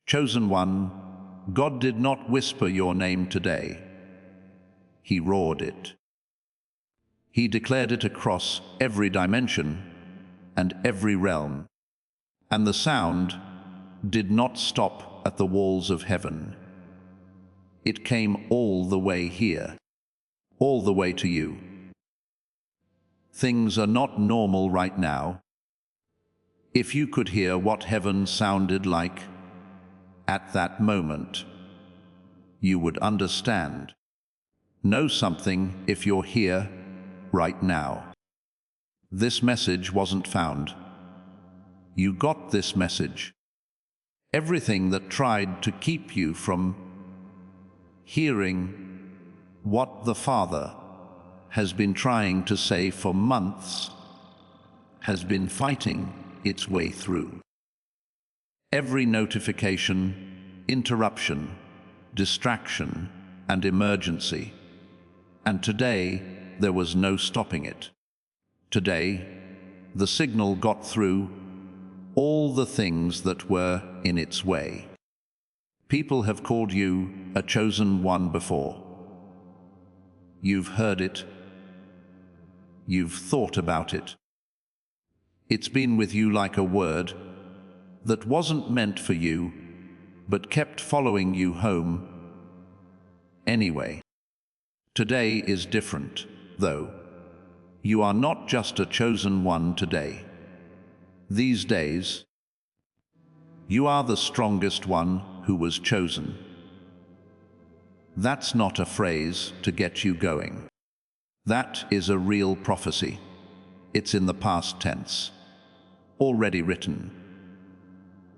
Chosen one, God did not whisper your name today. He roared it. He declared it across every dimension and every realm. And the sound did not stop at the walls of heaven. It came all the way here, all the way to you. Things are not normal right now. If you could hear what heaven sounded like at that moment, you would understand. Know something if you're here right now. This message wasn't found. You got this message. Everything that tried to keep you from hearing what the Father has been trying to say for months has been fighting its way through. Every notification, interruption, distraction, and emergency. And today, there was no stopping it. Today, the signal got through all the things that were in its way. People have called you a chosen one before. You've heard it. You've thought about it. It's been with you like a word that wasn't meant for you, but kept following you home anyway. Today is different, though. You are not just a chosen one today. These days, you are the strongest one who was chosen. That's not a phrase to get you going. That is a real prophecy. It's in the past tense. Already written.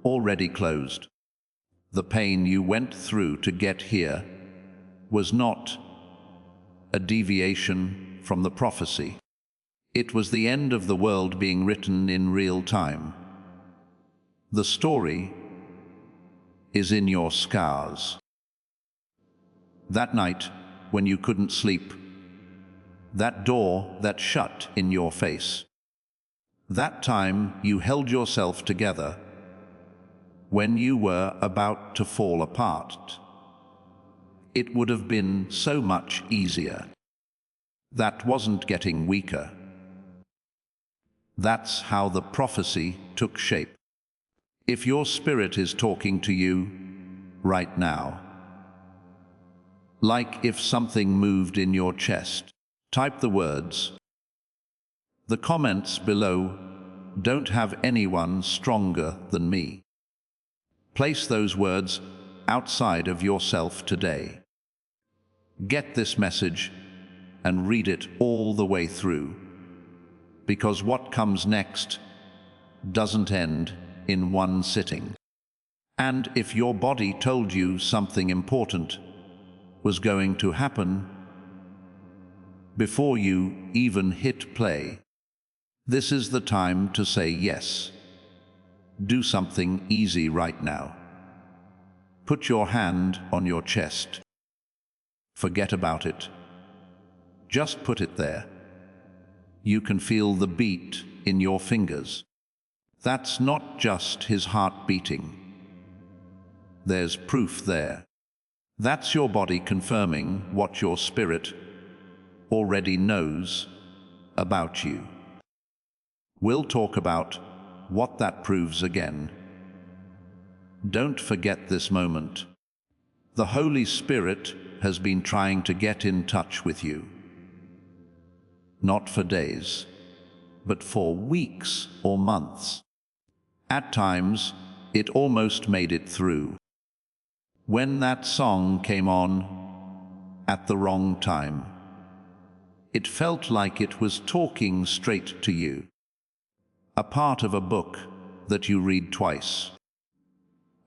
Already closed. The pain you went through to get here was not a deviation from the prophecy. It was the end of the world being written in real time. The story is in your scars. That night, when you couldn't sleep, that door that shut in your face, that time you held yourself together when you were about to fall apart. It would have been so much easier. That wasn't getting weaker. That's how the prophecy took shape. If your spirit is talking to you right now, like if something moved in your chest, type the words. The comments below don't have anyone stronger than me. Place those words outside of yourself today. Get this message and read it all the way through, because what comes next doesn't end in one sitting. And if your body told you something important was going to happen before you even hit play, this is the time to say yes. Do something easy right now. Put your hand on your chest. Forget about it. Just put it there. You can feel the beat in your fingers. That's not just his heart beating. There's proof there. That's your body confirming what your spirit already knows about you. We'll talk about what that proves again. Don't forget this moment. The Holy Spirit has been trying to get in touch with you. Not for days, but for weeks or months. At times, it almost made it through. When that song came on at the wrong time, it felt like it was talking straight to you. A part of a book that you read twice.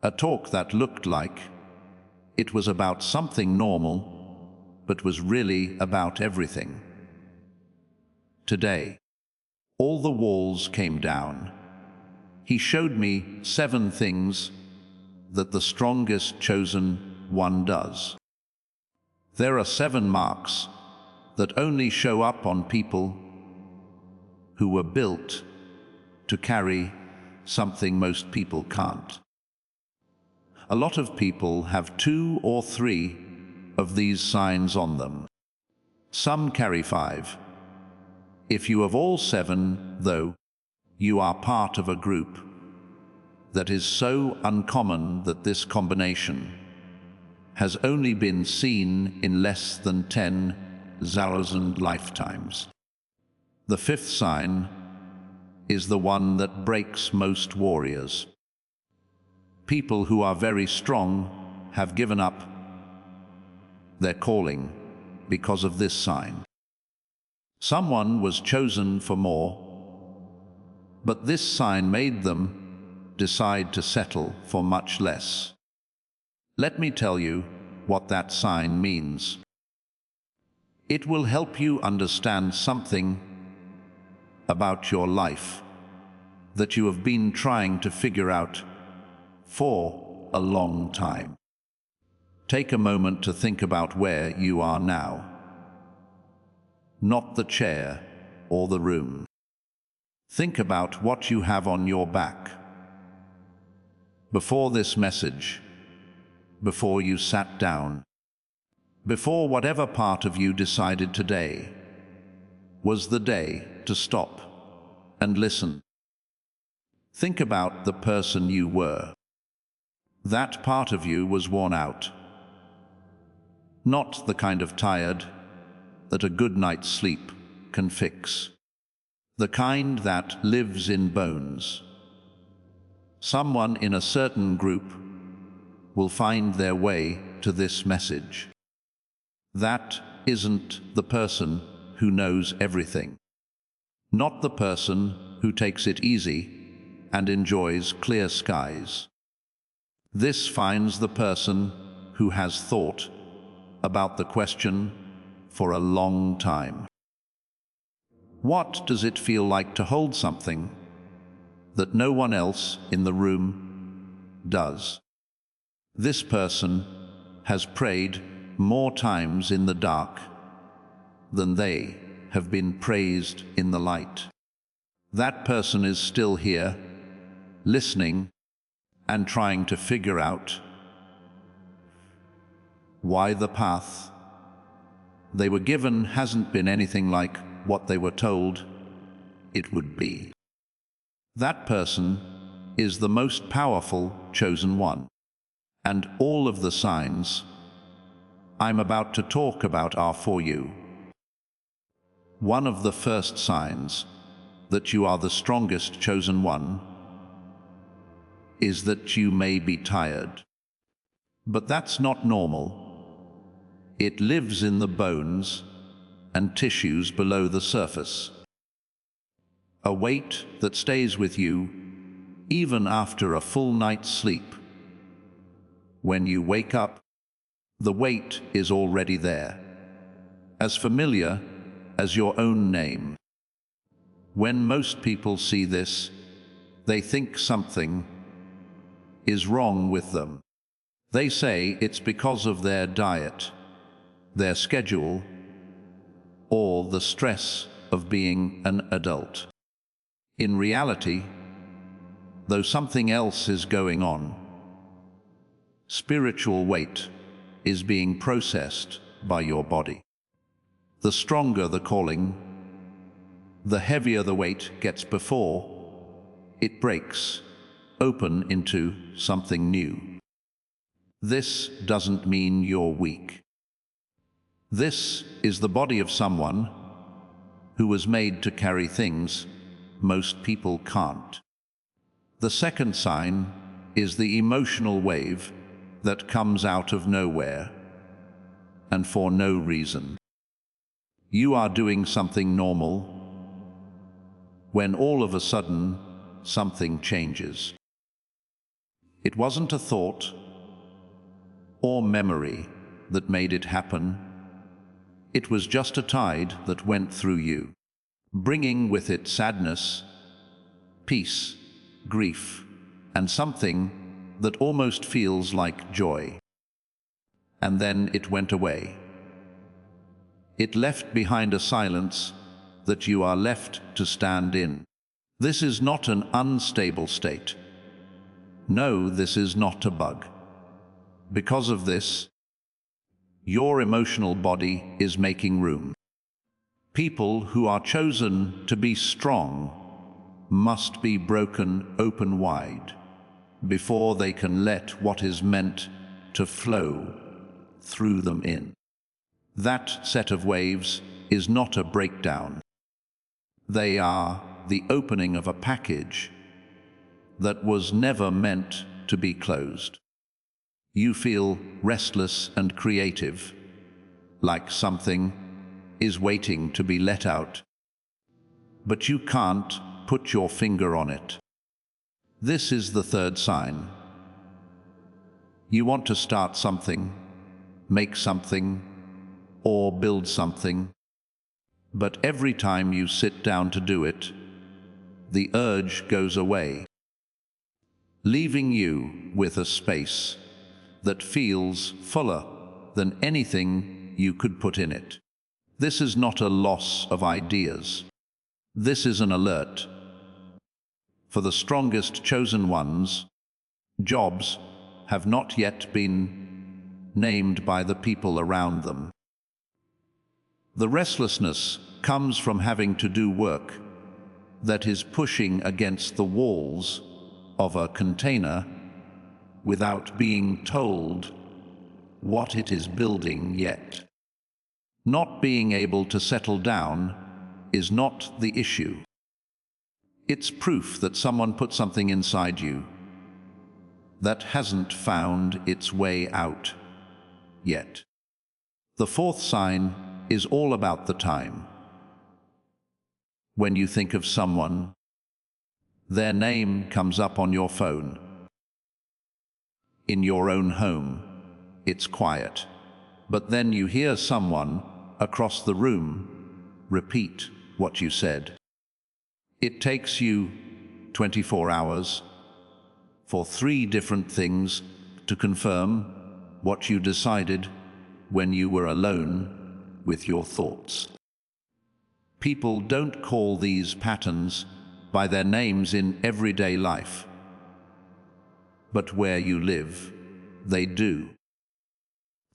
A talk that looked like it was about something normal, but was really about everything. Today, all the walls came down. He showed me 7 things that the strongest chosen one does. There are 7 marks that only show up on people who were built to carry something most people can't. A lot of people have 2 or 3 of these signs on them. Some carry 5. If you have all 7, though, you are part of a group that is so uncommon that this combination has only been seen in less than 10,000 lifetimes. The 5th sign is the one that breaks most warriors. People who are very strong have given up their calling because of this sign. Someone was chosen for more, but this sign made them decide to settle for much less. Let me tell you what that sign means. It will help you understand something about your life that you have been trying to figure out for a long time. Take a moment to think about where you are now, not the chair or the room. Think about what you have on your back. Before this message, before you sat down, before whatever part of you decided today was the day to stop and listen. Think about the person you were. That part of you was worn out. Not the kind of tired that a good night's sleep can fix. The kind that lives in bones. Someone in a certain group will find their way to this message. That isn't the person who knows everything. Not the person who takes it easy and enjoys clear skies. This finds the person who has thought about the question for a long time. What does it feel like to hold something that no one else in the room does? This person has prayed more times in the dark than they have been praised in the light. That person is still here, listening and trying to figure out why the path they were given hasn't been anything like what they were told it would be. That person is the most powerful chosen one. And all of the signs I'm about to talk about are for you. One of the first signs that you are the strongest chosen one is that you may be tired. But that's not normal. It lives in the bones and tissues below the surface. A weight that stays with you even after a full night's sleep. When you wake up, the weight is already there, as familiar as your own name. When most people see this, they think something is wrong with them. They say it's because of their diet, their schedule, or the stress of being an adult. In reality, though something else is going on, spiritual weight is being processed by your body. The stronger the calling, the heavier the weight gets before it breaks open into something new. This doesn't mean you're weak. This is the body of someone who was made to carry things most people can't. The second sign is the emotional wave that comes out of nowhere and for no reason. You are doing something normal when all of a sudden something changes. It wasn't a thought or memory that made it happen. It was just a tide that went through you, bringing with it sadness, peace, grief, and something that almost feels like joy. And then it went away. It left behind a silence that you are left to stand in. This is not an unstable state. No, this is not a bug. Because of this, your emotional body is making room. People who are chosen to be strong must be broken open wide before they can let what is meant to flow through them in. That set of waves is not a breakdown. They are the opening of a package that was never meant to be closed. You feel restless and creative, like something is waiting to be let out. But you can't put your finger on it. This is the third sign. You want to start something, make something, or build something, but every time you sit down to do it, the urge goes away, leaving you with a space that feels fuller than anything you could put in it. This is not a loss of ideas. This is an alert. For the strongest chosen ones, jobs have not yet been named by the people around them. The restlessness comes from having to do work that is pushing against the walls of a container without being told what it is building yet. Not being able to settle down is not the issue. It's proof that someone put something inside you that hasn't found its way out yet. The fourth sign is all about the time. When you think of someone, their name comes up on your phone. In your own home, it's quiet, but then you hear someone across the room repeat what you said. It takes you 24 hours for 3 different things to confirm what you decided when you were alone with your thoughts. People don't call these patterns by their names in everyday life, but where you live, they do.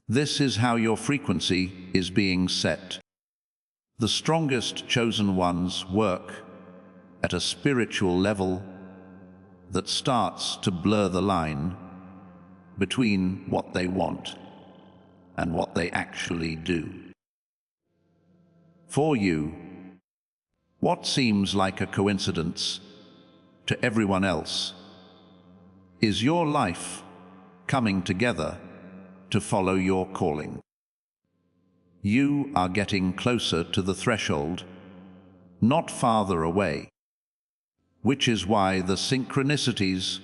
This is how your frequency is being set. The strongest chosen ones work at a spiritual level that starts to blur the line between what they want and what they actually do. For you, what seems like a coincidence to everyone else is your life coming together to follow your calling. You are getting closer to the threshold, not farther away, which is why the synchronicities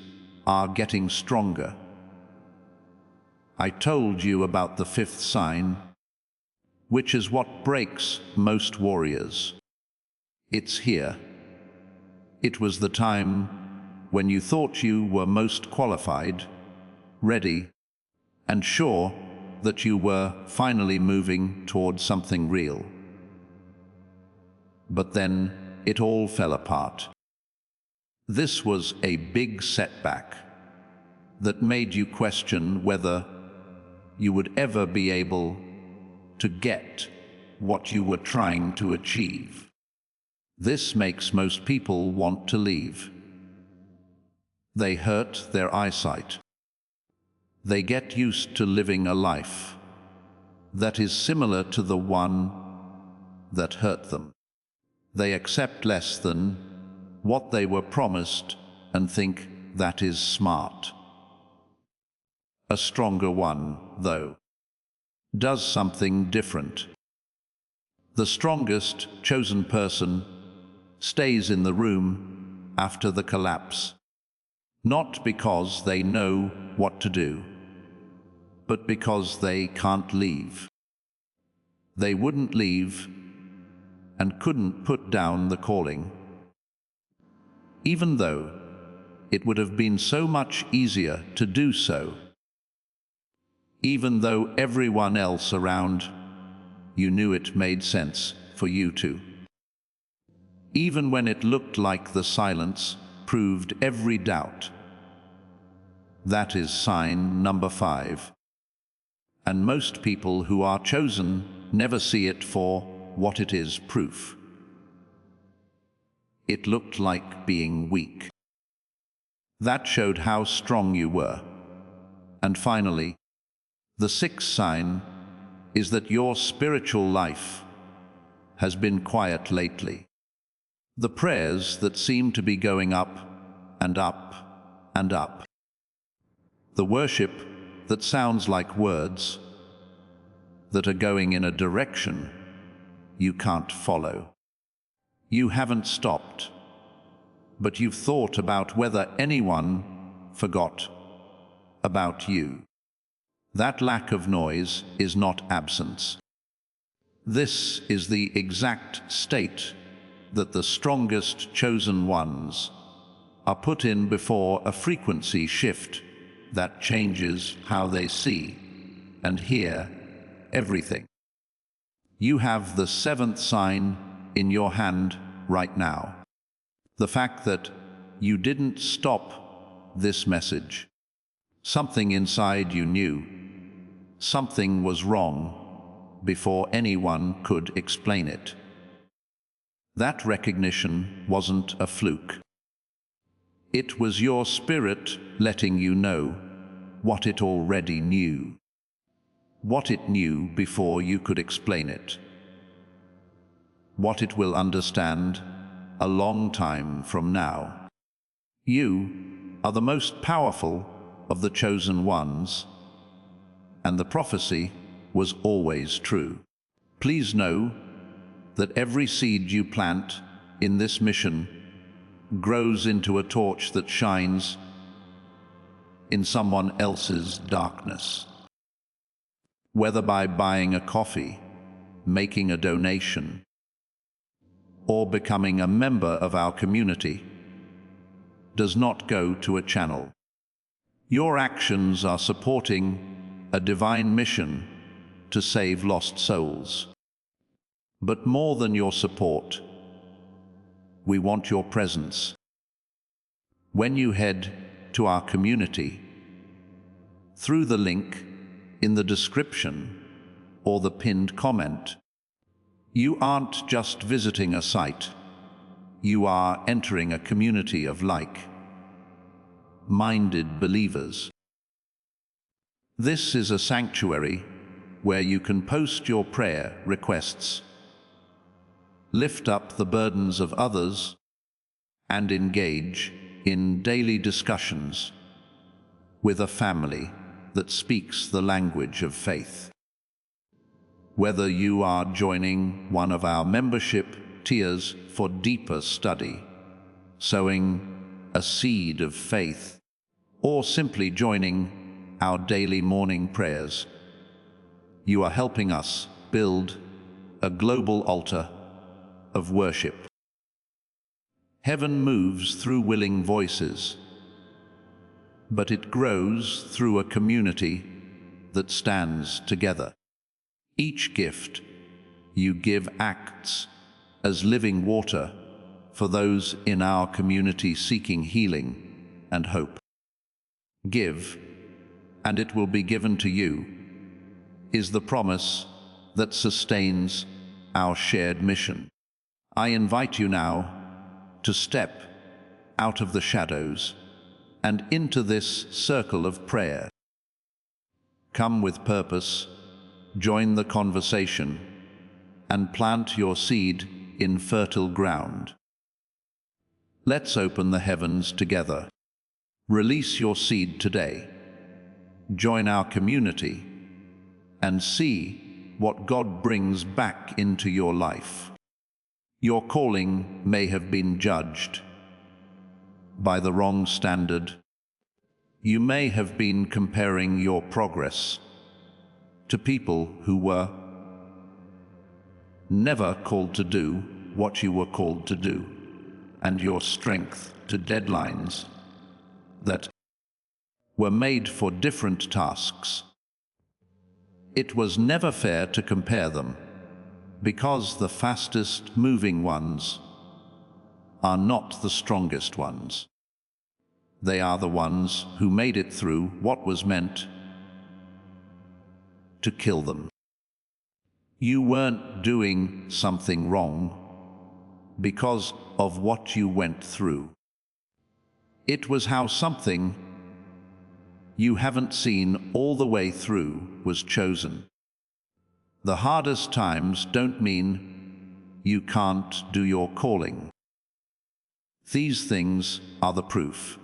are getting stronger. I told you about the 5th sign, which is what breaks most warriors. It's here. It was the time when you thought you were most qualified, ready, and sure that you were finally moving towards something real. But then it all fell apart. This was a big setback that made you question whether you would ever be able to get what you were trying to achieve. This makes most people want to leave. They hurt their eyesight. They get used to living a life that is similar to the one that hurt them. They accept less than what they were promised and think that is smart. A stronger one, though, does something different. The strongest chosen person stays in the room after the collapse, not because they know what to do, but because they can't leave. They wouldn't leave and couldn't put down the calling, even though it would have been so much easier to do so, even though everyone else around you knew it made sense for you to. Even when it looked like the silence proved every doubt. That is sign number 5. And most people who are chosen never see it for what it is: proof. It looked like being weak. That showed how strong you were. And finally, the sixth sign is that your spiritual life has been quiet lately. The prayers that seem to be going up and up and up. The worship that sounds like words that are going in a direction you can't follow. You haven't stopped, but you've thought about whether anyone forgot about you. That lack of noise is not absence. This is the exact state that the strongest chosen ones are put in before a frequency shift that changes how they see and hear everything. You have the seventh sign in your hand right now. The fact that you didn't stop this message. Something inside you knew something was wrong before anyone could explain it. That recognition wasn't a fluke. It was your spirit letting you know what it already knew. What it knew before you could explain it. What it will understand a long time from now. You are the most powerful of the chosen ones, and the prophecy was always true. Please know that every seed you plant in this mission grows into a torch that shines in someone else's darkness. Whether by buying a coffee, making a donation, or becoming a member of our community, does not go to a channel. Your actions are supporting a divine mission to save lost souls. But more than your support, we want your presence. When you head to our community, through the link in the description or the pinned comment, you aren't just visiting a site, you are entering a community of like-minded believers. This is a sanctuary where you can post your prayer requests, lift up the burdens of others, and engage in daily discussions with a family that speaks the language of faith. Whether you are joining one of our membership tiers for deeper study, sowing a seed of faith, or simply joining our daily morning prayers, you are helping us build a global altar of worship. Heaven moves through willing voices, but it grows through a community that stands together. Each gift you give acts as living water for those in our community seeking healing and hope. Give, and it will be given to you, is the promise that sustains our shared mission. I invite you now to step out of the shadows and into this circle of prayer. Come with purpose, join the conversation, and plant your seed in fertile ground. Let's open the heavens together. Release your seed today. Join our community and see what God brings back into your life. Your calling may have been judged by the wrong standard. You may have been comparing your progress to people who were never called to do what you were called to do, and your strength to deadlines that were made for different tasks. It was never fair to compare them, because the fastest moving ones are not the strongest ones. They are the ones who made it through what was meant to kill them. You weren't doing something wrong because of what you went through. It was how something you haven't seen all the way through was chosen. The hardest times don't mean you can't do your calling. These things are the proof.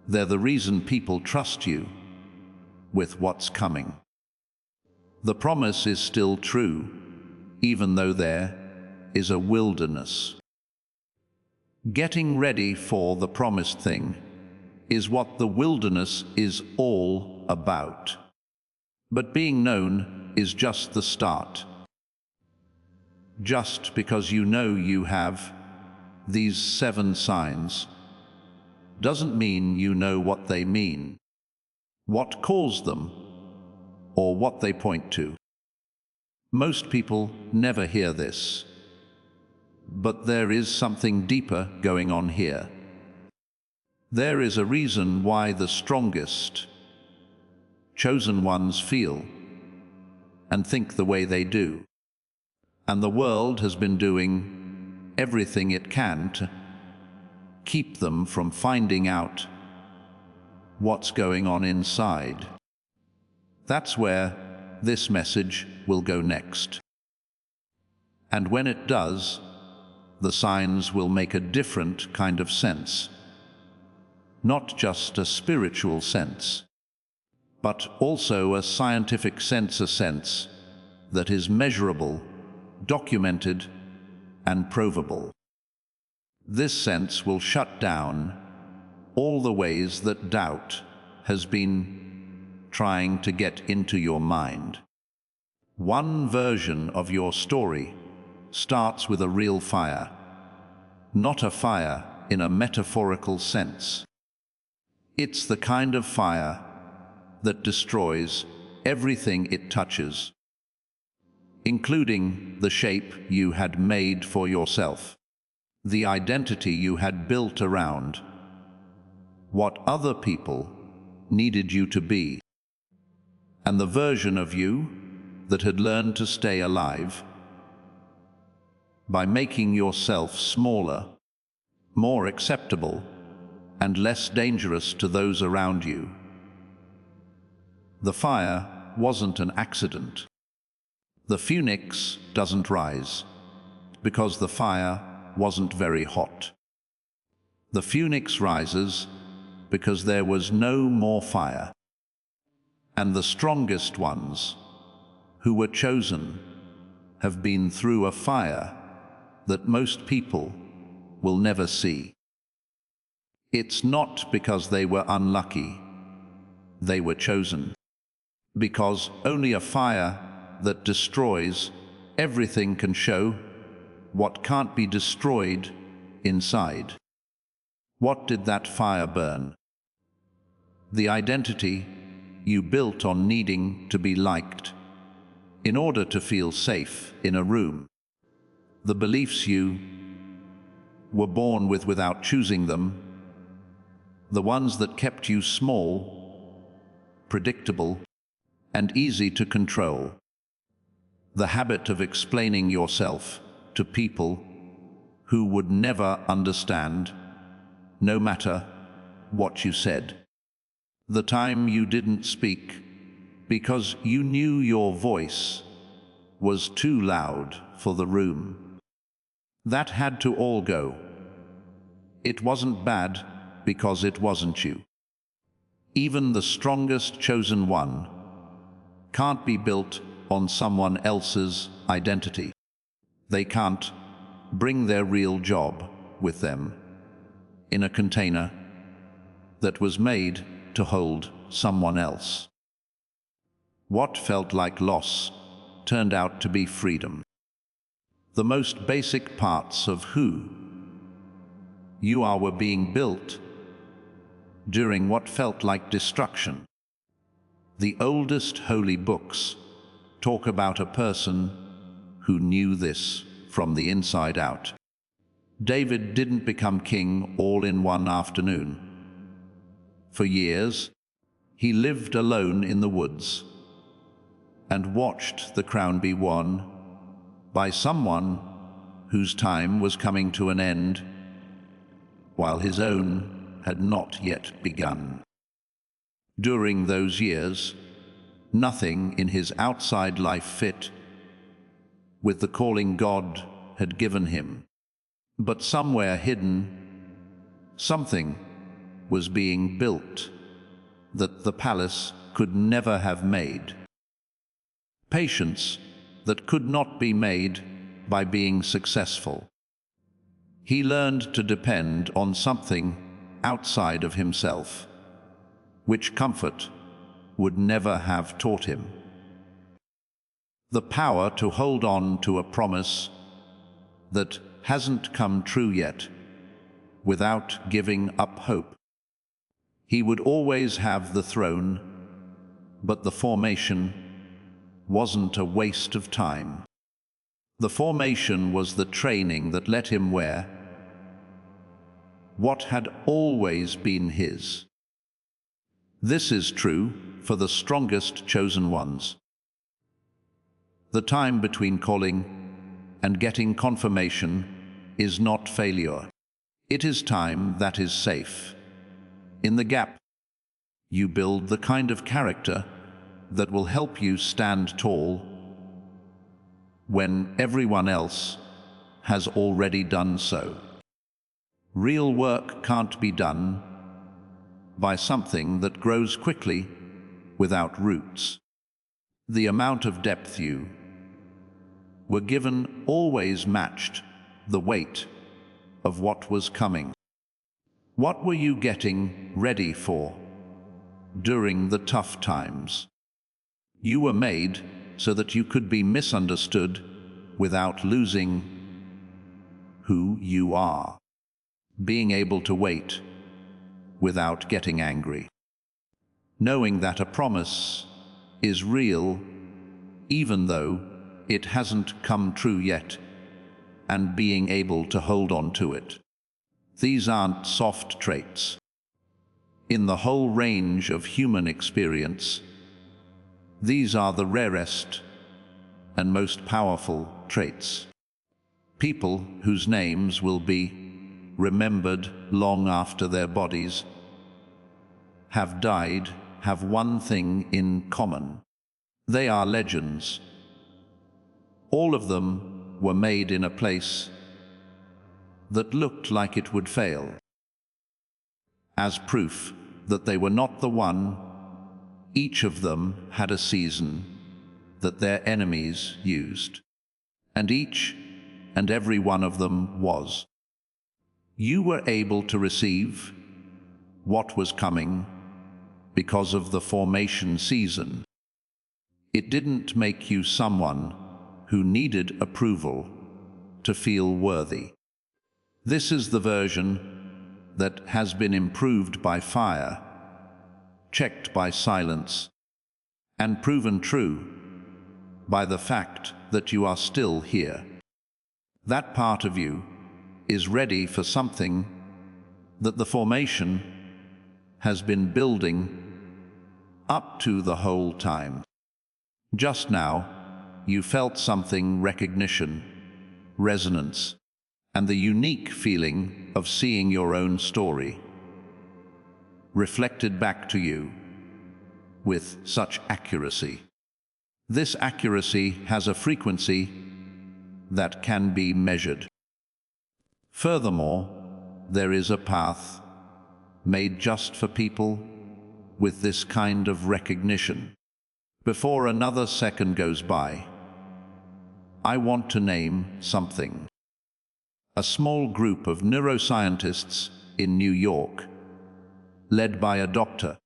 They're the reason people trust you with what's coming. The promise is still true, even though there is a wilderness. Getting ready for the promised thing is what the wilderness is all about. But being known is just the start. Just because you know you have these 7 signs doesn't mean you know what they mean, what caused them, or what they point to. Most people never hear this, but there is something deeper going on here. There is a reason why the strongest, chosen ones feel and think the way they do. And the world has been doing everything it can to keep them from finding out what's going on inside. That's where this message will go next. And when it does, the signs will make a different kind of sense. Not just a spiritual sense, but also a scientific sense, a sense that is measurable, documented, and provable. This sense will shut down all the ways that doubt has been trying to get into your mind. One version of your story starts with a real fire, not a fire in a metaphorical sense. It's the kind of fire that destroys everything it touches, including the shape you had made for yourself, the identity you had built around what other people needed you to be, and the version of you that had learned to stay alive by making yourself smaller, more acceptable, and less dangerous to those around you. The fire wasn't an accident. The phoenix doesn't rise because the fire wasn't very hot. The phoenix rises because there was no more fire. And the strongest ones who were chosen have been through a fire that most people will never see. It's not because they were unlucky. They were chosen. Because only a fire that destroys everything can show what can't be destroyed inside. What did that fire burn? The identity you built on needing to be liked in order to feel safe in a room. The beliefs you were born with without choosing them, the ones that kept you small, predictable, and easy to control. The habit of explaining yourself to people who would never understand, no matter what you said. The time you didn't speak because you knew your voice was too loud for the room. That had to all go. It wasn't bad because it wasn't you. Even the strongest chosen one can't be built on someone else's identity. They can't bring their real job with them in a container that was made to hold someone else. What felt like loss turned out to be freedom. The most basic parts of who you are were being built during what felt like destruction. The oldest holy books talk about a person who knew this from the inside out. David didn't become king all in one afternoon. For years, he lived alone in the woods, and watched the crown be won by someone whose time was coming to an end, while his own had not yet begun. During those years, nothing in his outside life fit with the calling God had given him. But somewhere hidden, something was being built that the palace could never have made. Patience that could not be made by being successful. He learned to depend on something outside of himself, which comfort would never have taught him. The power to hold on to a promise that hasn't come true yet without giving up hope. He would always have the throne, but the formation wasn't a waste of time. The formation was the training that let him wear what had always been his. This is true for the strongest chosen ones. The time between calling and getting confirmation is not failure. It is time that is safe. In the gap, you build the kind of character that will help you stand tall when everyone else has already done so. Real work can't be done by something that grows quickly without roots. The amount of depth you were given always matched the weight of what was coming. What were you getting ready for during the tough times? You were made so that you could be misunderstood without losing who you are. Being able to wait without getting angry. Knowing that a promise is real even though it hasn't come true yet, and being able to hold on to it. These aren't soft traits. In the whole range of human experience, these are the rarest and most powerful traits. People whose names will be remembered long after their bodies have died have one thing in common. They are legends. All of them were made in a place that looked like it would fail. As proof that they were not the one, each of them had a season that their enemies used. And each and every one of them was. You were able to receive what was coming because of the formation season. It didn't make you someone who needed approval to feel worthy. This is the version that has been improved by fire, checked by silence, and proven true by the fact that you are still here. That part of you is ready for something that the formation has been building up to the whole time. Just now, you felt something: recognition, resonance, and the unique feeling of seeing your own story reflected back to you with such accuracy. This accuracy has a frequency that can be measured. Furthermore, there is a path made just for people with this kind of recognition. Before another second goes by, I want to name something. A small group of neuroscientists in New York, led by a doctor,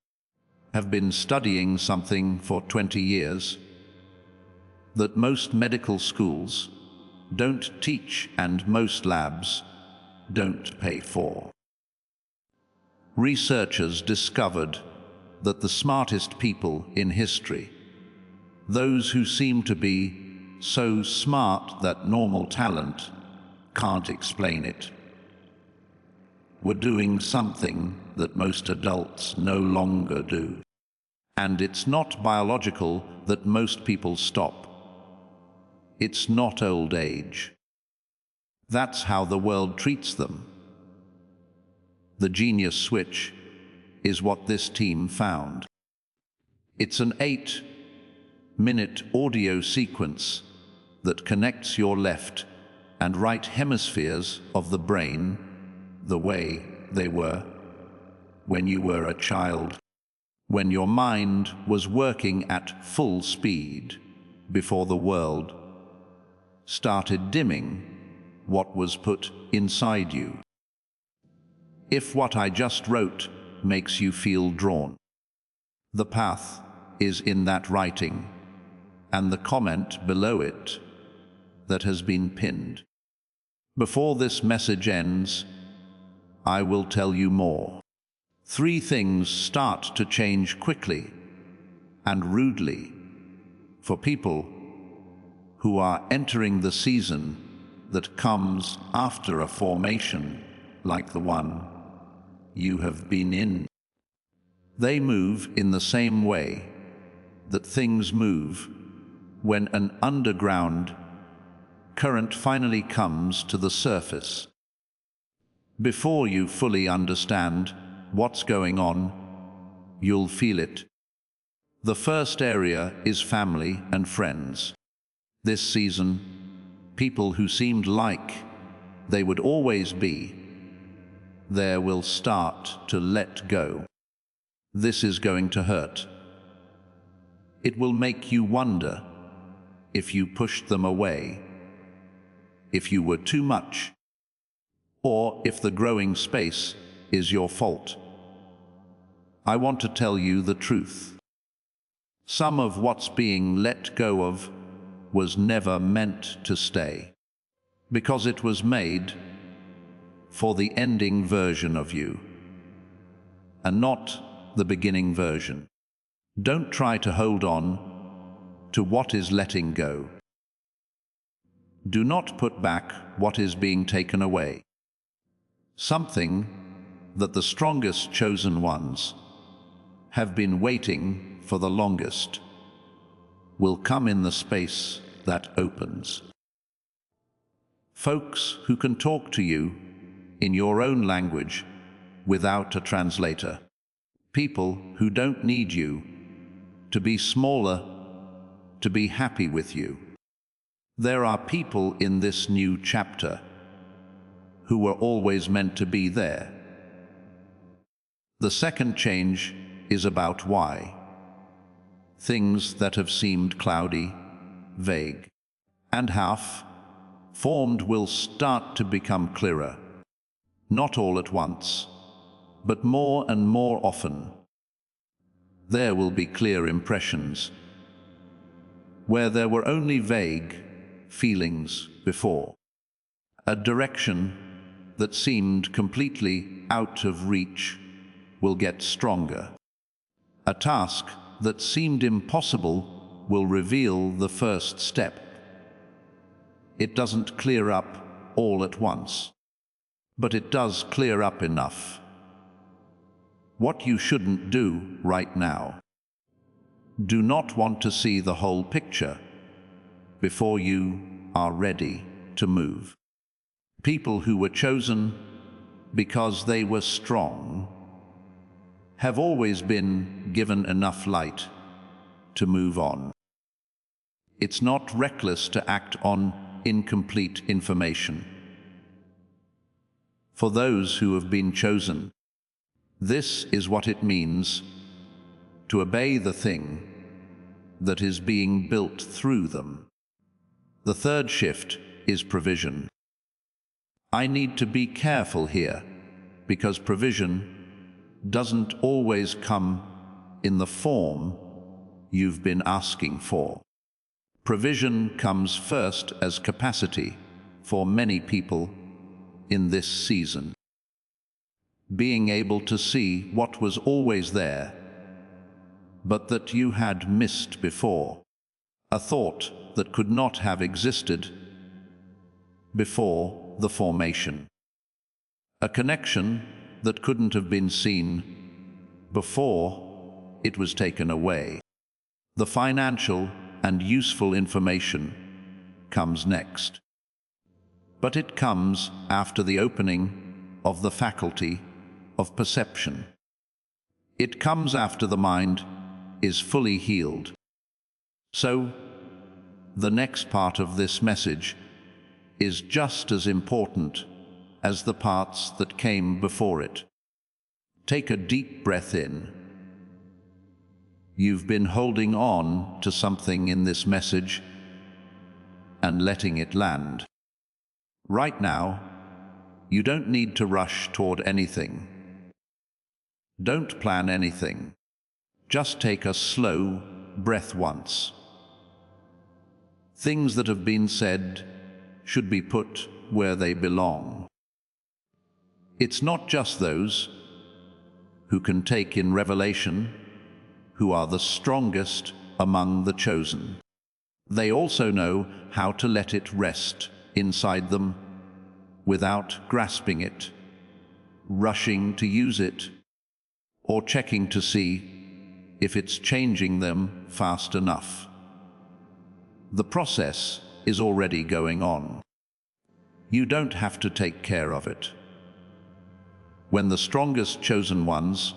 have been studying something for 20 years that most medical schools don't teach and most labs don't pay for. Researchers discovered that the smartest people in history, those who seem to be so smart that normal talent can't explain it, were doing something that most adults no longer do. And it's not biological that most people stop. It's not old age. That's how the world treats them. The genius switch is what this team found. It's an 8-minute audio sequence that connects your left and right hemispheres of the brain the way they were when you were a child, when your mind was working at full speed before the world started dimming what was put inside you. If what I just wrote makes you feel drawn, the path is in that writing and the comment below it that has been pinned. Before this message ends, I will tell you more. 3 things start to change quickly and rudely for people who are entering the season that comes after a formation like the one you have been in. They move in the same way that things move when an underground current finally comes to the surface. Before you fully understand what's going on, you'll feel it. The first area is family and friends. This season, people who seemed like they would always be there will start to let go. This is going to hurt. It will make you wonder if you pushed them away, if you were too much, or if the growing space is your fault. I want to tell you the truth. Some of what's being let go of was never meant to stay, because it was made for the ending version of you, and not the beginning version. Don't try to hold on to what is letting go. Do not put back what is being taken away. Something that the strongest chosen ones have been waiting for the longest will come in the space that opens. Folks who can talk to you in your own language without a translator. People who don't need you to be smaller to be happy with you. There are people in this new chapter who were always meant to be there. The second change is about why. Things that have seemed cloudy, vague, and half-formed will start to become clearer. Not all at once, but more and more often. There will be clear impressions where there were only vague feelings before. A direction that seemed completely out of reach will get stronger. A task that seemed impossible will reveal the first step. It doesn't clear up all at once, but it does clear up enough. What you shouldn't do right now. Do not want to see the whole picture before you are ready to move. People who were chosen because they were strong have always been given enough light to move on. It's not reckless to act on incomplete information. For those who have been chosen, this is what it means to obey the thing that is being built through them. The third shift is provision. I need to be careful here, because provision doesn't always come in the form you've been asking for. Provision comes first as capacity for many people in this season. Being able to see what was always there, but that you had missed before. A thought that could not have existed before the formation. A connection that couldn't have been seen before it was taken away. The financial and useful information comes next. But it comes after the opening of the faculty of perception. It comes after the mind is fully healed. So, the next part of this message is just as important as the parts that came before it. Take a deep breath in. You've been holding on to something in this message and letting it land. Right now, you don't need to rush toward anything. Don't plan anything. Just take a slow breath once. Things that have been said should be put where they belong. It's not just those who can take in revelation who are the strongest among the chosen. They also know how to let it rest inside them without grasping it, rushing to use it, or checking to see if it's changing them fast enough. The process is already going on. You don't have to take care of it. When the strongest chosen ones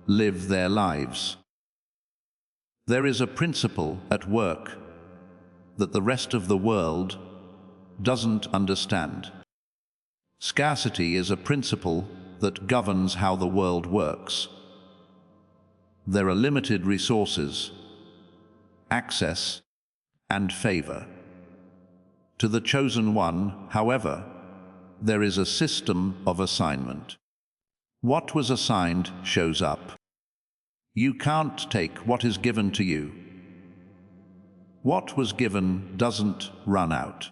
live their lives, there is a principle at work that the rest of the world doesn't understand. Scarcity is a principle that governs how the world works. There are limited resources, access, and favor. To the chosen one, however, there is a system of assignment. What was assigned shows up. You can't take what is given to you. What was given doesn't run out.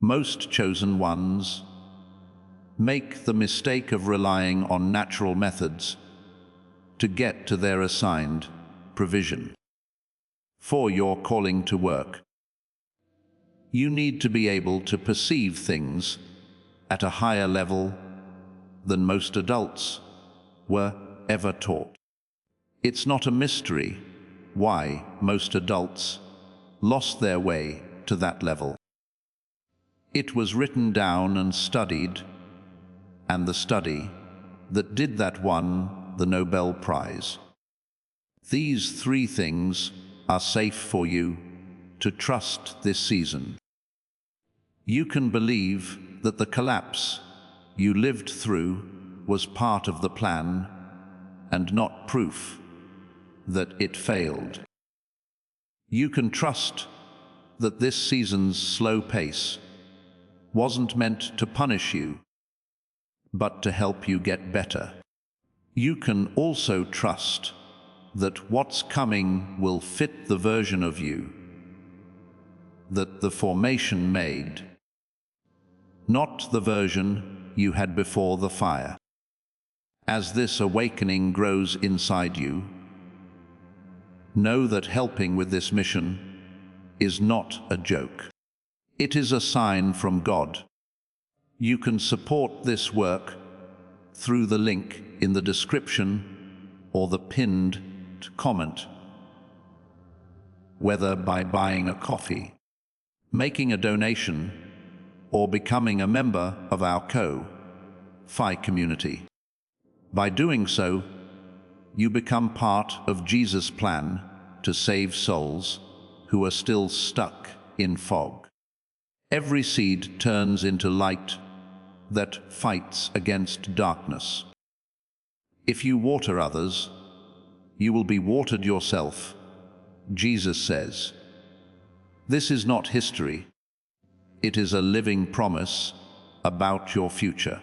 Most chosen ones make the mistake of relying on natural methods to get to their assigned provision. For your calling to work, you need to be able to perceive things at a higher level than most adults were ever taught. It's not a mystery why most adults lost their way to that level. It was written down and studied, and the study that did that won the Nobel Prize. These three things are safe for you to trust this season. You can believe that the collapse you lived through was part of the plan and not proof that it failed. You can trust that this season's slow pace wasn't meant to punish you, but to help you get better. You can also trust that what's coming will fit the version of you that the formation made, not the version you had before the fire. As this awakening grows inside you, know that helping with this mission is not a joke. It is a sign from God. You can support this work through the link in the description or the pinned comment, whether by buying a coffee, making a donation, or becoming a member of our Ko-Fi community. By doing so, you become part of Jesus' plan to save souls who are still stuck in fog. Every seed turns into light that fights against darkness. If you water others, you will be watered yourself, Jesus says. This is not history. It is a living promise about your future.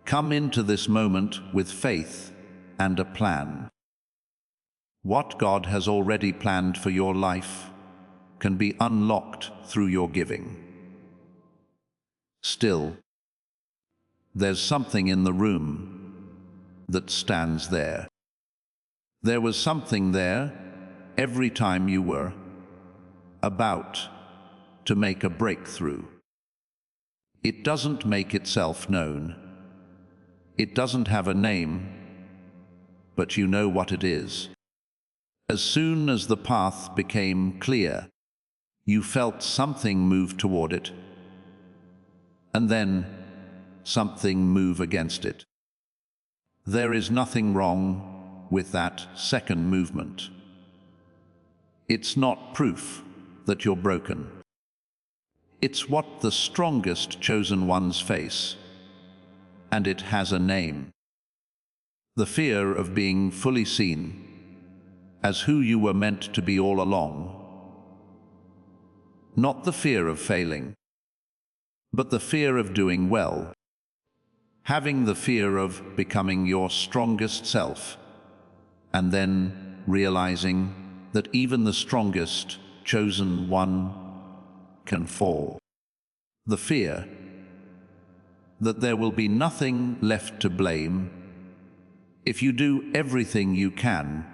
Come into this moment with faith and a plan. What God has already planned for your life can be unlocked through your giving. Still, there's something in the room that stands there. There was something there every time you were about to make a breakthrough. It doesn't make itself known. It doesn't have a name. but you know what it is. As soon as the path became clear, you felt something move toward it, and then something move against it. There is nothing wrong with that second movement. It's not proof that you're broken. It's what the strongest chosen ones face, and it has a name. The fear of being fully seen as who you were meant to be all along. Not the fear of failing, but the fear of doing well. Having the fear of becoming your strongest self, and then realizing that even the strongest chosen one can fall. The fear that there will be nothing left to blame if you do everything you can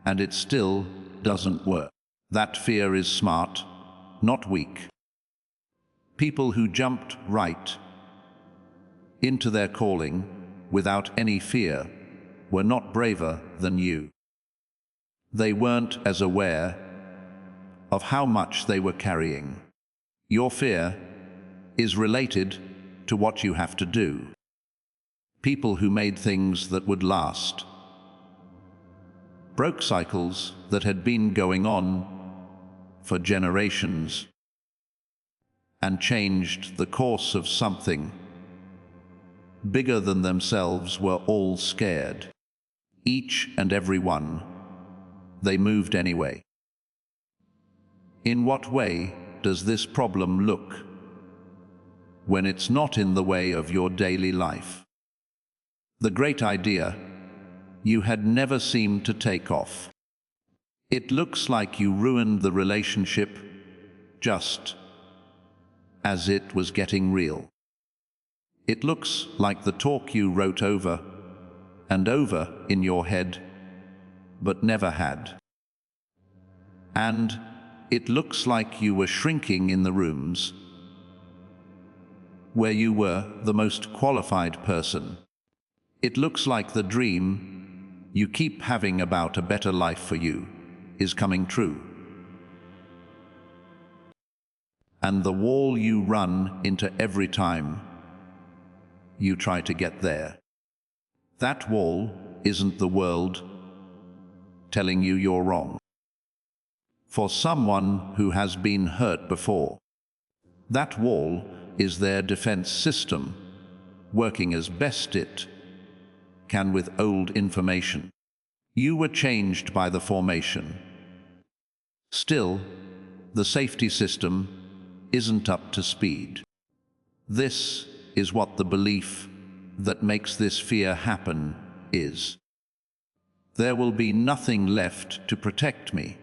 and it still doesn't work. That fear is smart, not weak. People who jumped right into their calling without any fear were not braver than you. They weren't as aware of how much they were carrying. Your fear is related to what you have to do. People who made things that would last, broke cycles that had been going on for generations, and changed the course of something bigger than themselves, were all scared. Each and every one. They moved anyway. In what way does this problem look when it's not in the way of your daily life? The great idea you had never seemed to take off. It looks like you ruined the relationship just as it was getting real. It looks like the talk you wrote over and over in your head, but never had. And it looks like you were shrinking in the rooms where you were the most qualified person. It looks like the dream you keep having about a better life for you is coming true. And the wall you run into every time you try to get there. That wall isn't the world telling you you're wrong. For someone who has been hurt before, that wall is their defense system, working as best it can with old information. You were changed by the formation. Still, the safety system isn't up to speed. This is what the belief that makes this fear happen is. There will be nothing left to protect me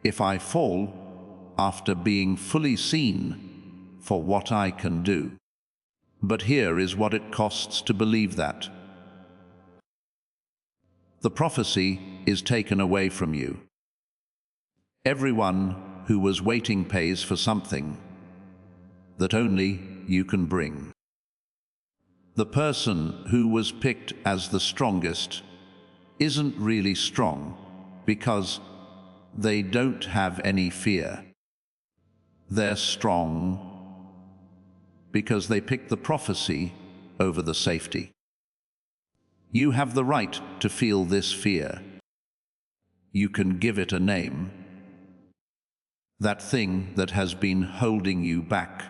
if I fall after being fully seen for what I can do. But here is what it costs to believe that. The prophecy is taken away from you. Everyone who was waiting pays for something that only you can bring. The person who was picked as the strongest isn't really strong because they don't have any fear. They're strong because they picked the prophecy over the safety. You have the right to feel this fear. You can give it a name. That thing that has been holding you back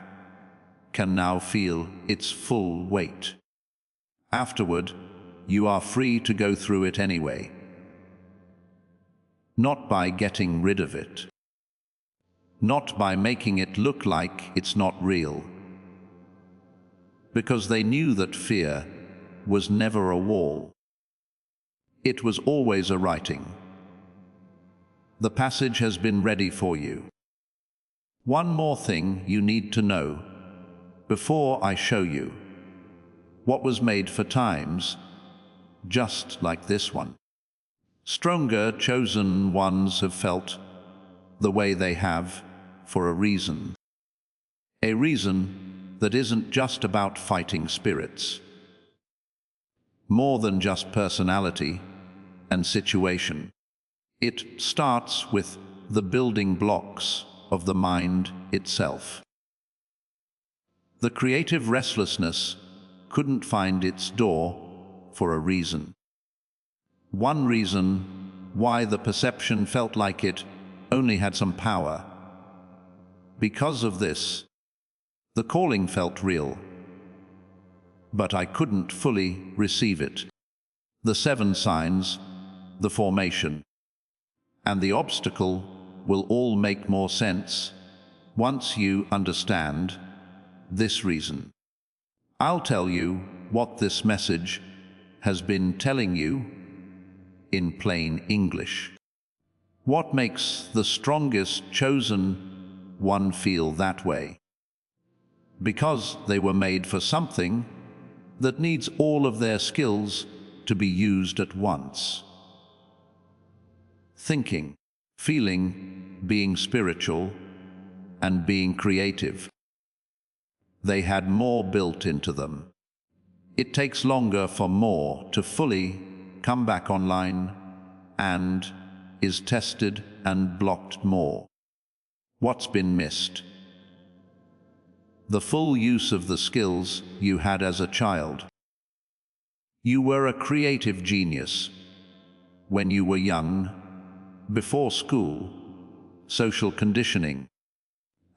can now feel its full weight. Afterward, you are free to go through it anyway. Not by getting rid of it. Not by making it look like it's not real. Because they knew that fear was never a wall. It was always a writing. The passage has been ready for you. One more thing you need to know before I show you what was made for times just like this one. Stronger chosen ones have felt the way they have for a reason. A reason that isn't just about fighting spirits. More than just personality, and situation. It starts with the building blocks of the mind itself. The creative restlessness couldn't find its door for a reason. One reason why the perception felt like it only had some power. Because of this, the calling felt real, but I couldn't fully receive it. The 7 signs, the formation, and the obstacle will all make more sense once you understand this reason. I'll tell you what this message has been telling you in plain English. What makes the strongest chosen one feel that way? Because they were made for something that needs all of their skills to be used at once. Thinking, feeling, being spiritual, and being creative. They had more built into them. It takes longer for more to fully come back online and is tested and blocked more. What's been missed? The full use of the skills you had as a child. You were a creative genius when you were young, before school, social conditioning,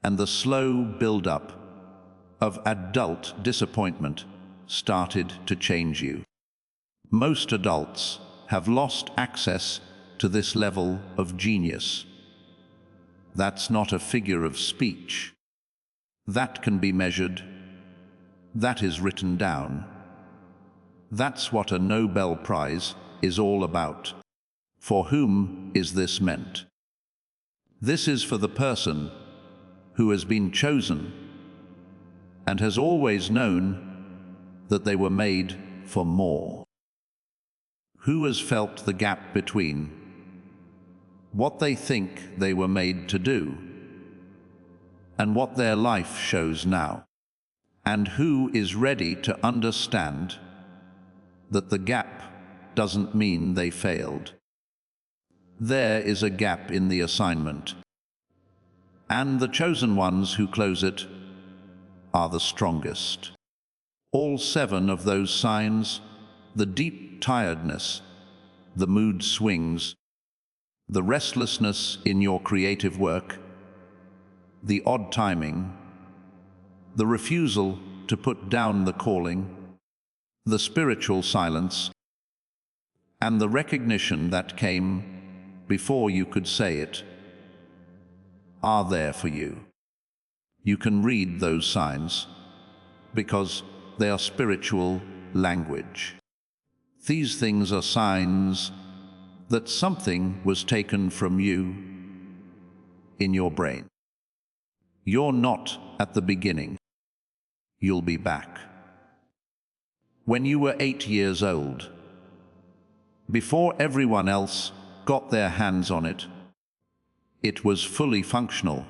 and the slow build-up of adult disappointment started to change you. Most adults have lost access to this level of genius. That's not a figure of speech. That can be measured. That is written down. That's what a Nobel Prize is all about. For whom is this meant? This is for the person who has been chosen and has always known that they were made for more. Who has felt the gap between what they think they were made to do and what their life shows now? And who is ready to understand that the gap doesn't mean they failed? There is a gap in the assignment, and the chosen ones who close it are the strongest. All 7 of those signs, the deep tiredness, the mood swings, the restlessness in your creative work, the odd timing, the refusal to put down the calling, the spiritual silence, and the recognition that came before you could say it, are there for you. You can read those signs because they are spiritual language. These things are signs that something was taken from you in your brain. You're not at the beginning. You'll be back. When you were 8 years old, before everyone else got their hands on it, it was fully functional.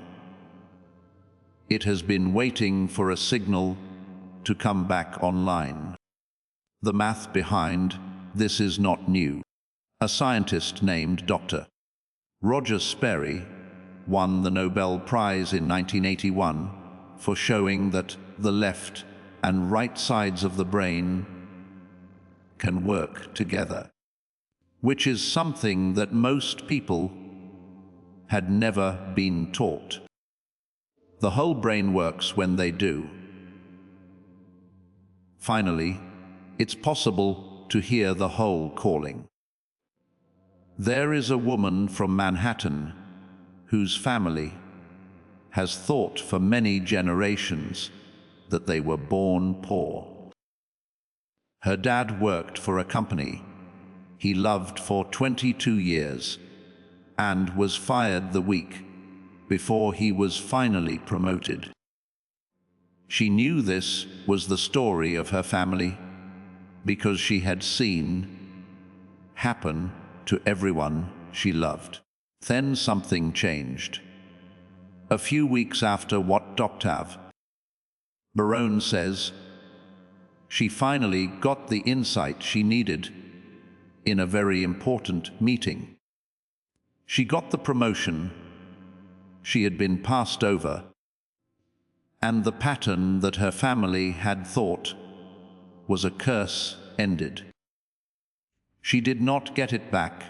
It has been waiting for a signal to come back online. The math behind this is not new. A scientist named Dr. Roger Sperry won the Nobel Prize in 1981 for showing that the left and right sides of the brain can work together, which is something that most people had never been taught. The whole brain works when they do. Finally, it's possible to hear the whole calling. There is a woman from Manhattan whose family has thought for many generations that they were born poor. Her dad worked for a company he loved for 22 years and was fired the week before he was finally promoted. She knew this was the story of her family because she had seen happen to everyone she loved. Then something changed. A few weeks after what Dr. Barone says, she finally got the insight she needed in a very important meeting. She got the promotion, she had been passed over, and the pattern that her family had thought was a curse ended. She did not get it back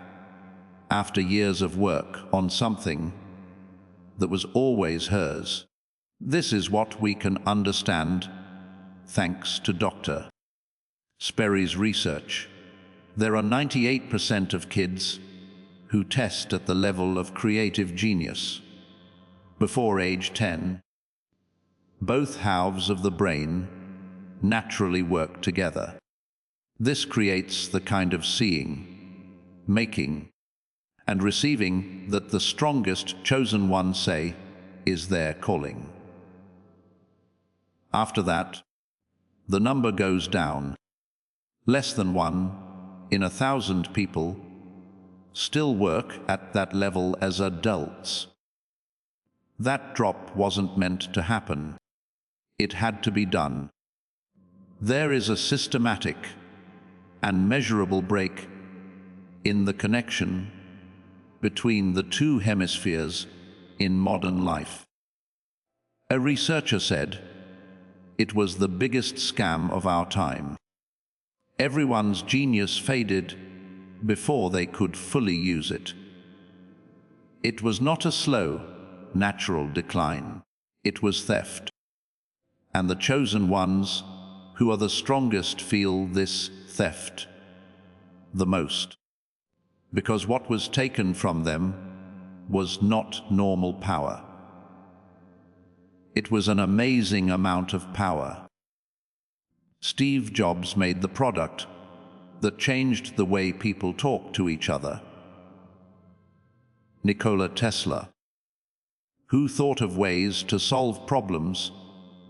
after years of work on something that was always hers. This is what we can understand thanks to Dr. Sperry's research. There are 98% of kids who test at the level of creative genius before age 10. Both halves of the brain naturally work together. This creates the kind of seeing, making, and receiving that the strongest chosen ones say is their calling. After that, the number goes down. Less than 1 in 1,000 people still work at that level as adults. That drop wasn't meant to happen. It had to be done. There is a systematic and measurable break in the connection between the two hemispheres in modern life. A researcher said it was the biggest scam of our time. Everyone's genius faded before they could fully use it. It was not a slow, natural decline. It was theft. And the chosen ones, who are the strongest, feel this theft the most. Because what was taken from them was not normal power. It was an amazing amount of power. Steve Jobs made the product that changed the way people talk to each other. Nikola Tesla, who thought of ways to solve problems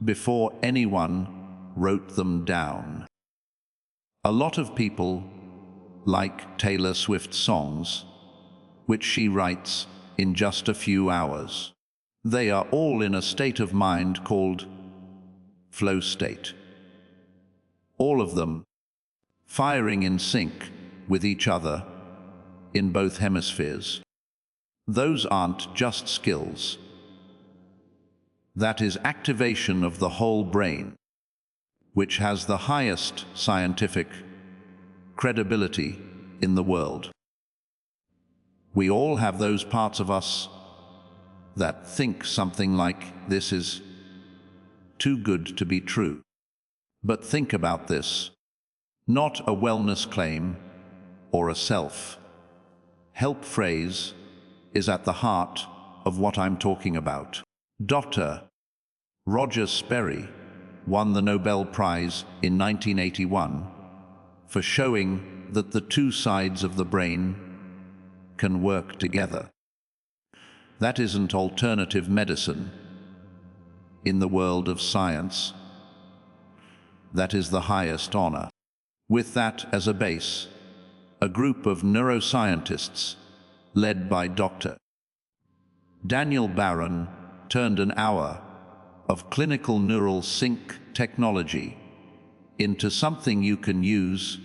before anyone wrote them down. A lot of people like Taylor Swift's songs, which she writes in just a few hours. They are all in a state of mind called flow state. All of them firing in sync with each other in both hemispheres. Those aren't just skills. That is activation of the whole brain, which has the highest scientific credibility in the world. We all have those parts of us that think something like this is too good to be true. But think about this. Not a wellness claim or a self-help phrase is at the heart of what I'm talking about. Dr. Roger Sperry won the Nobel Prize in 1981 for showing that the two sides of the brain can work together. That isn't alternative medicine in the world of science. That is the highest honor. With that as a base, a group of neuroscientists led by Dr. Daniel Barron turned an hour of clinical neural sync technology into something you can use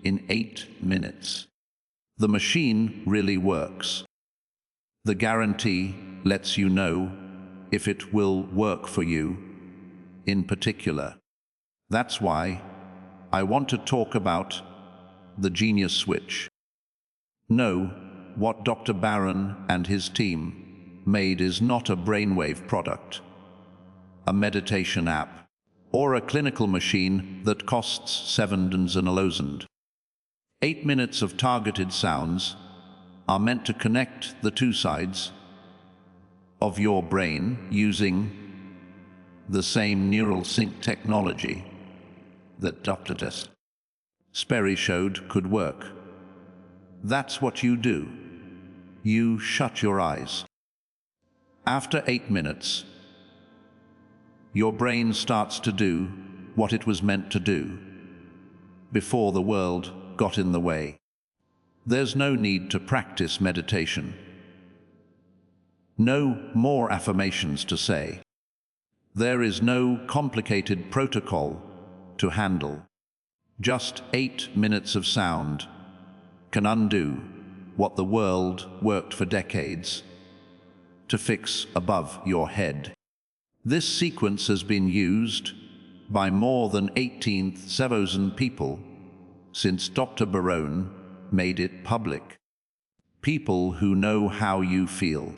in 8 minutes. The machine really works. The guarantee lets you know if it will work for you in particular. That's why I want to talk about the Genius Switch. No, what Dr. Barron and his team made is not a brainwave product, a meditation app, or a clinical machine that costs $7,000. 8 minutes of targeted sounds are meant to connect the two sides of your brain using the same neural sync technology that Dr. Sperry showed could work. That's what you do. You shut your eyes. After 8 minutes, your brain starts to do what it was meant to do before the world got in the way. There's no need to practice meditation. No more affirmations to say. There is no complicated protocol to handle. Just 8 minutes of sound can undo what the world worked for decades to fix above your head. This sequence has been used by more than 18,000 people since Dr. Barone made it public. People who know how you feel.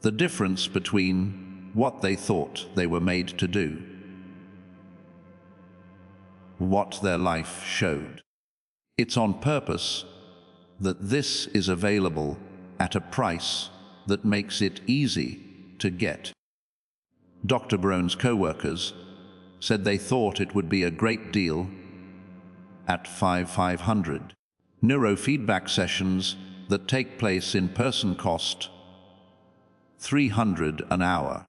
The difference between what they thought they were made to do, what their life showed. It's on purpose that this is available at a price that makes it easy to get. Dr. Barone's co-workers said they thought it would be a great deal at $500. Neurofeedback sessions that take place in person cost $300 an hour.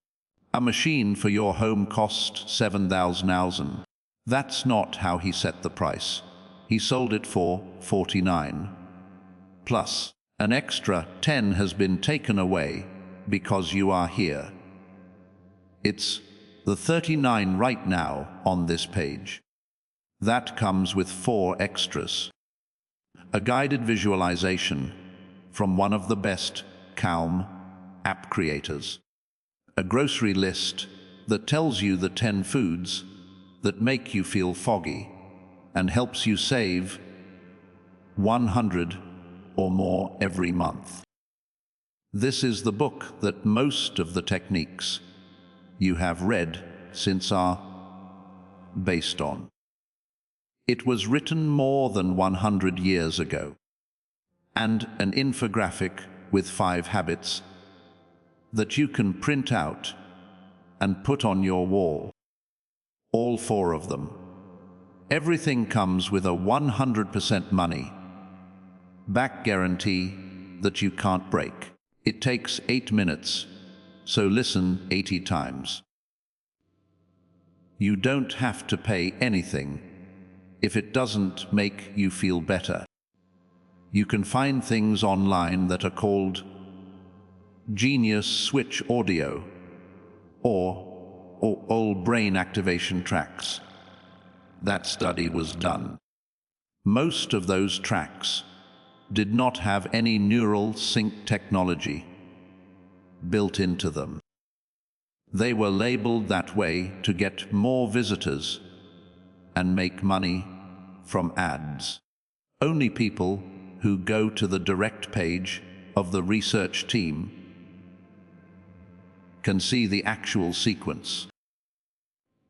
A machine for your home cost $7,000. That's not how he set the price. He sold it for $49. Plus, an extra $10 has been taken away because you are here. It's the $39 right now on this page. That comes with 4 extras. A guided visualization from one of the best Calm app creators. A grocery list that tells you the 10 foods that make you feel foggy and helps you save $100 or more every month. This is the book that most of the techniques you have read since are based on. It was written more than 100 years ago, and an infographic with 5 habits that you can print out and put on your wall. All 4 of them. Everything comes with a 100% money back guarantee that you can't break. It takes 8 minutes, so listen 80 times. You don't have to pay anything if it doesn't make you feel better. You can find things online that are called Genius Switch Audio or old brain activation tracks. That study was done. Most of those tracks did not have any neural sync technology built into them. They were labeled that way to get more visitors and make money from ads. Only people who go to the direct page of the research team can see the actual sequence.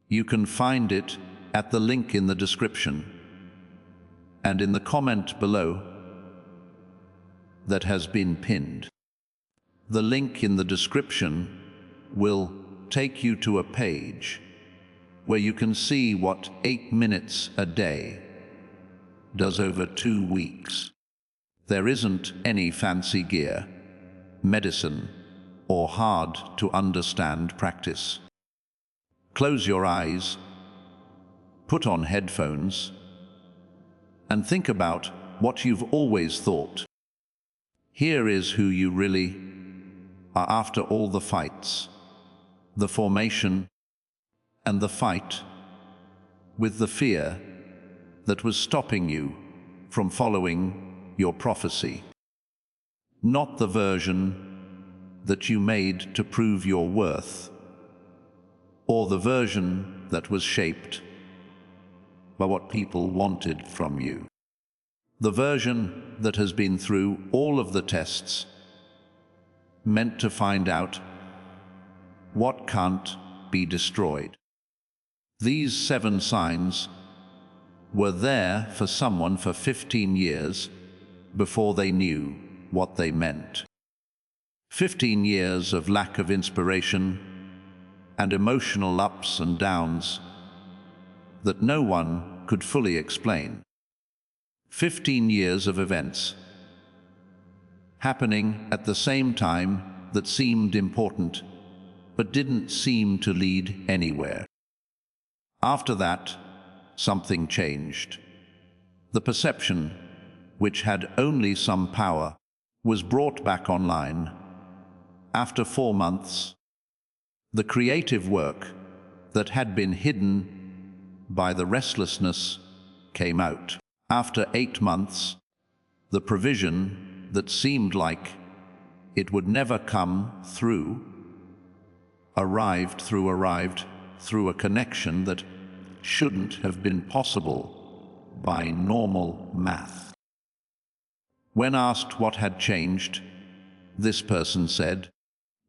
You can find it at the link in the description and in the comment below that has been pinned. The link in the description will take you to a page where you can see what 8 minutes a day does over 2 weeks. There isn't any fancy gear, medicine, or hard-to-understand practice. Close your eyes, put on headphones, and think about what you've always thought. Here is who you really are after all the fights, the formation, and the fight with the fear that was stopping you from following your prophecy. Not the version that you made to prove your worth, or the version that was shaped by what people wanted from you. The version that has been through all of the tests, meant to find out what can't be destroyed. These 7 signs were there for someone for 15 years before they knew what they meant. 15 years of lack of inspiration and emotional ups and downs that no one could fully explain. 15 years of events happening at the same time that seemed important but didn't seem to lead anywhere. After that, something changed. The perception, which had only some power, was brought back online. After 4 months, the creative work that had been hidden by the restlessness came out. After 8 months, The provision that seemed like it would never come through arrived through a connection that shouldn't have been possible by normal math. When asked what had changed, this person said,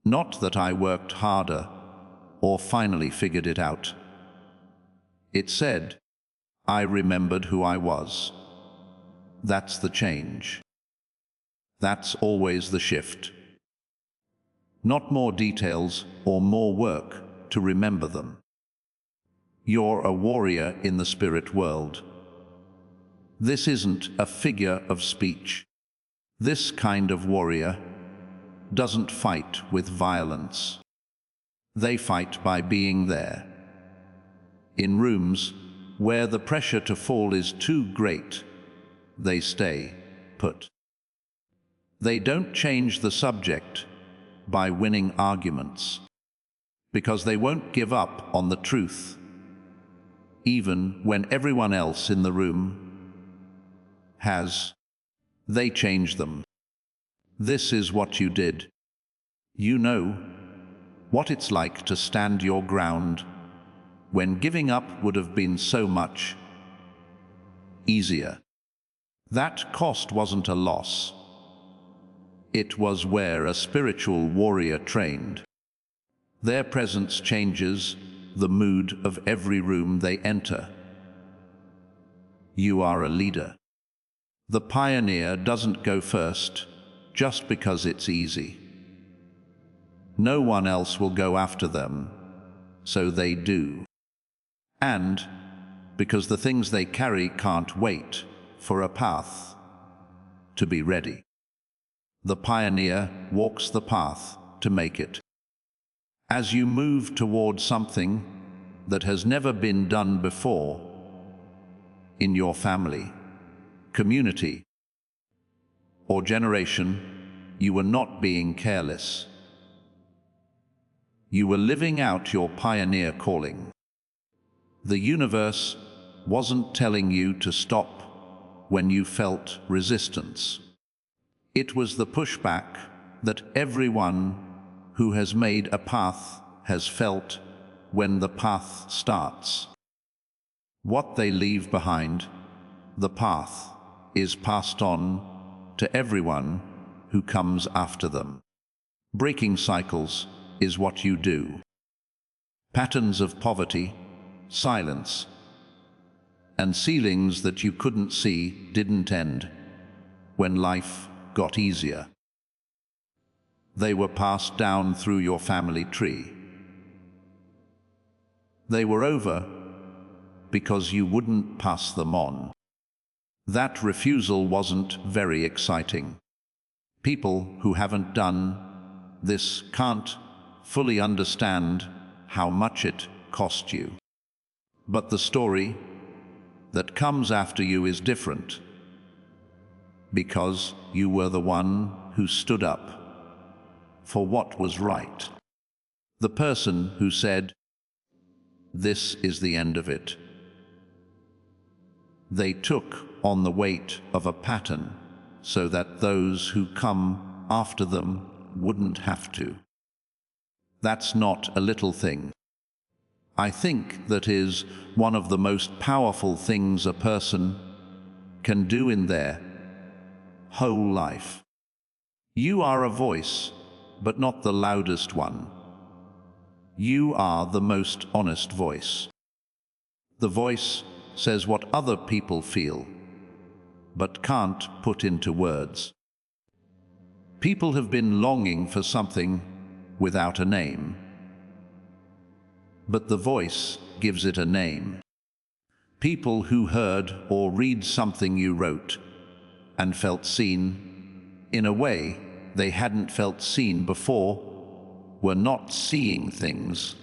"Not that I worked harder or finally figured it out." It said, "I remembered who I was." That's the change. That's always the shift. Not more details or more work to remember them. You're a warrior in the spirit world. This isn't a figure of speech. This kind of warrior doesn't fight with violence. They fight by being there. In rooms where the pressure to fall is too great, they stay put. They don't change the subject by winning arguments, because they won't give up on the truth, even when everyone else in the room has. They change them. This is what you did. You know what it's like to stand your ground when giving up would have been so much easier. That cost wasn't a loss. It was where a spiritual warrior trained. Their presence changes the mood of every room they enter. You are a leader. The pioneer doesn't go first just because it's easy. No one else will go after them, so they do. And because the things they carry can't wait for a path to be ready. The pioneer walks the path to make it. As you move toward something that has never been done before in your family, community, or generation, you were not being careless. You were living out your pioneer calling. The universe wasn't telling you to stop when you felt resistance. It was the pushback that everyone who has made a path has felt when the path starts. What they leave behind, the path, is passed on to everyone who comes after them. Breaking cycles is what you do. Patterns of poverty, silence, and ceilings that you couldn't see didn't end when life got easier. They were passed down through your family tree. They were over because you wouldn't pass them on. That refusal wasn't very exciting. People who haven't done this can't fully understand how much it cost you. But the story that comes after you is different, because you were the one who stood up for what was right. The person who said, "This is the end of it." They took on the weight of a pattern so that those who come after them wouldn't have to. That's not a little thing. I think that is one of the most powerful things a person can do in their whole life. You are a voice, but not the loudest one. You are the most honest voice. The voice says what other people feel, but can't put into words. People have been longing for something without a name, but the voice gives it a name. People who heard or read something you wrote and felt seen in a way they hadn't felt seen before were not seeing things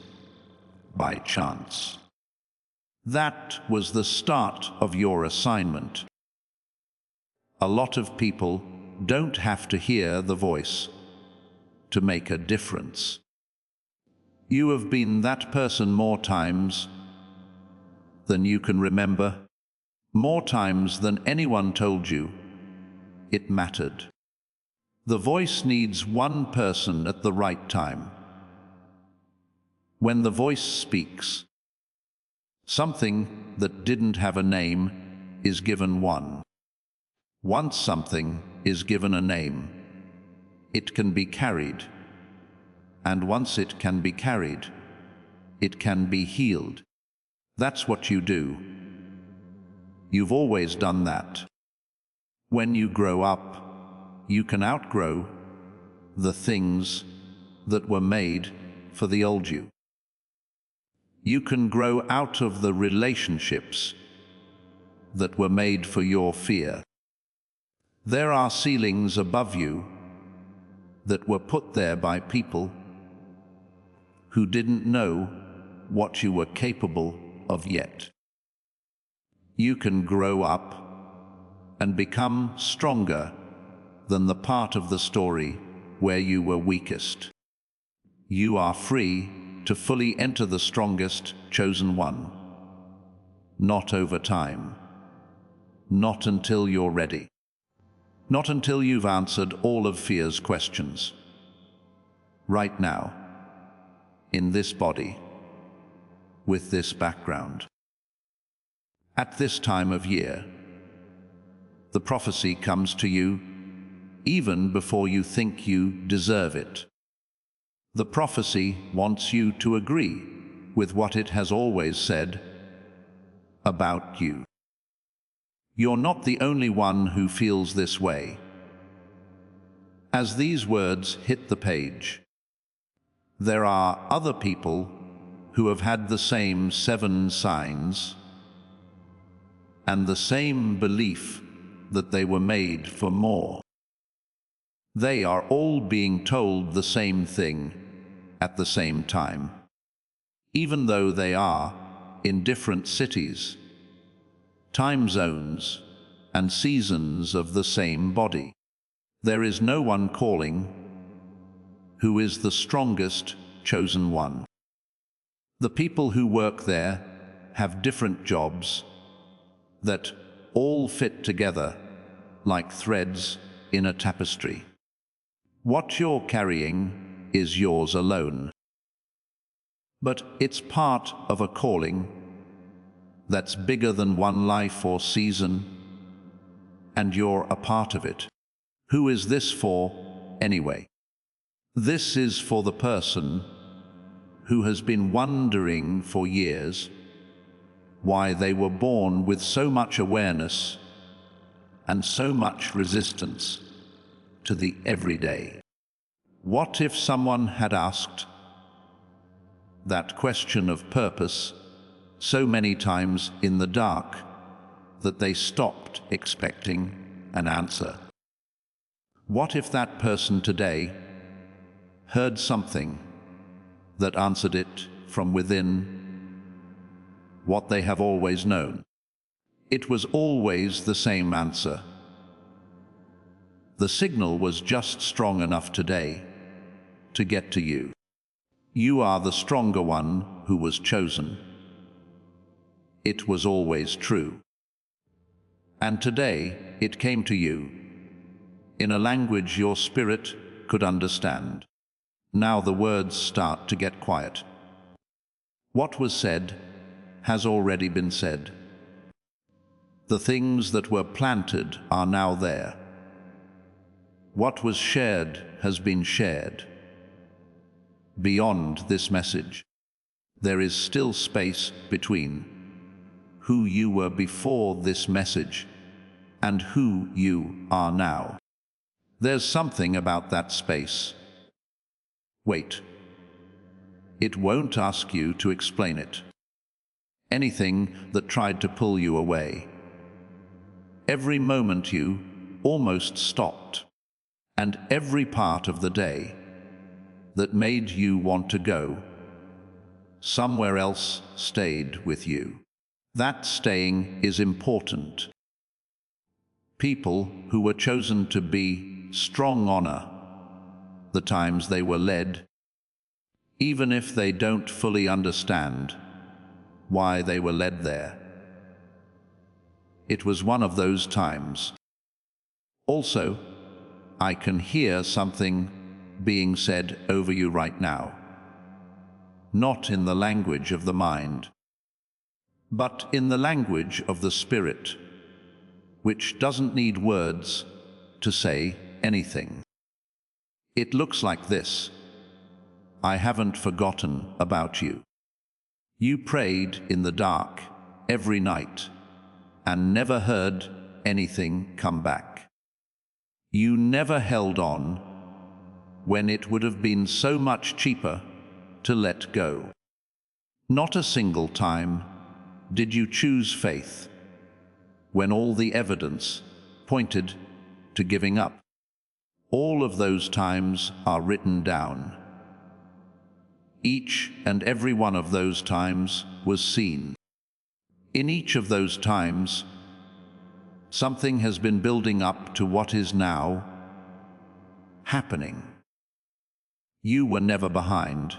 by chance. That was the start of your assignment. A lot of people don't have to hear the voice to make a difference. You have been that person more times than you can remember, more times than anyone told you it mattered. The voice needs one person at the right time. When the voice speaks, something that didn't have a name is given one. Once something is given a name, it can be carried. And once it can be carried, it can be healed. That's what you do. You've always done that. When you grow up, you can outgrow the things that were made for the old you. You can grow out of the relationships that were made for your fear. There are ceilings above you that were put there by people who didn't know what you were capable of yet. You can grow up and become stronger than the part of the story where you were weakest. You are free to fully enter the strongest chosen one. Not over time. Not until you're ready. Not until you've answered all of fear's questions. Right now, in this body, with this background. At this time of year, the prophecy comes to you even before you think you deserve it. The prophecy wants you to agree with what it has always said about you. You're not the only one who feels this way. As these words hit the page, there are other people who have had the same 7 signs and the same belief that they were made for more. They are all being told the same thing at the same time, even though they are in different cities, time zones, and seasons of the same body. There is no one calling who is the strongest chosen one. The people who work there have different jobs that all fit together like threads in a tapestry. What you're carrying is yours alone. But it's part of a calling that's bigger than one life or season, and you're a part of it. Who is this for, anyway? This is for the person who has been wondering for years why they were born with so much awareness and so much resistance to the everyday. What if someone had asked that question of purpose so many times in the dark that they stopped expecting an answer? What if that person today heard something that answered it from within, what they have always known? It was always the same answer. The signal was just strong enough today to get to you. You are the stronger one who was chosen. It was always true. And today it came to you in a language your spirit could understand. Now the words start to get quiet. What was said has already been said. The things that were planted are now there. What was shared has been shared. Beyond this message, there is still space between who you were before this message and who you are now. There's something about that space. Wait. It won't ask you to explain it. Anything that tried to pull you away. Every moment you almost stopped, and every part of the day that made you want to go somewhere else stayed with you. That staying is important. People who were chosen to be strong honor the times they were led, even if they don't fully understand why they were led there. It was one of those times. Also, I can hear something being said over you right now, not in the language of the mind, but in the language of the spirit, which doesn't need words to say anything. It looks like this: I haven't forgotten about you. You prayed in the dark every night and never heard anything come back. You never held on when it would have been so much cheaper to let go. Not a single time did you choose faith when all the evidence pointed to giving up. All of those times are written down. Each and every one of those times was seen. In each of those times, something has been building up to what is now happening. You were never behind.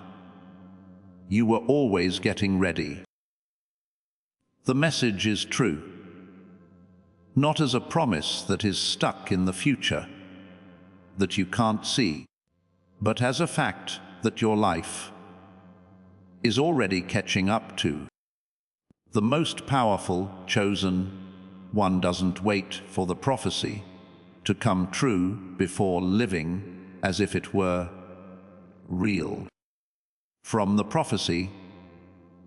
You were always getting ready. The message is true, not as a promise that is stuck in the future, that you can't see, but as a fact that your life is already catching up to. The most powerful chosen one doesn't wait for the prophecy to come true before living as if it were real. From the prophecy,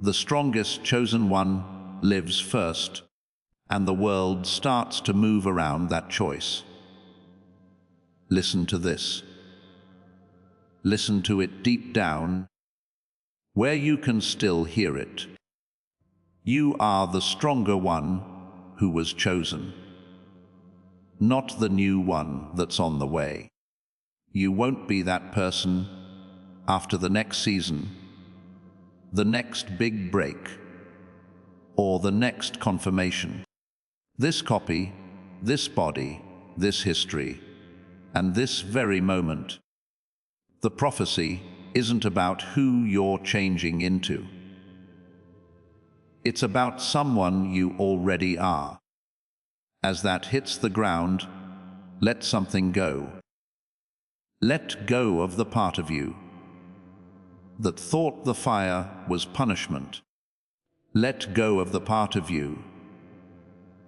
the strongest chosen one lives first, and the world starts to move around that choice. Listen to this. Listen to it deep down, where you can still hear it. You are the stronger one who was chosen, not the new one that's on the way. You won't be that person after the next season, the next big break, or the next confirmation. This copy, this body, this history, and this very moment. The prophecy isn't about who you're changing into. It's about someone you already are. As that hits the ground, let something go. Let go of the part of you that thought the fire was punishment. Let go of the part of you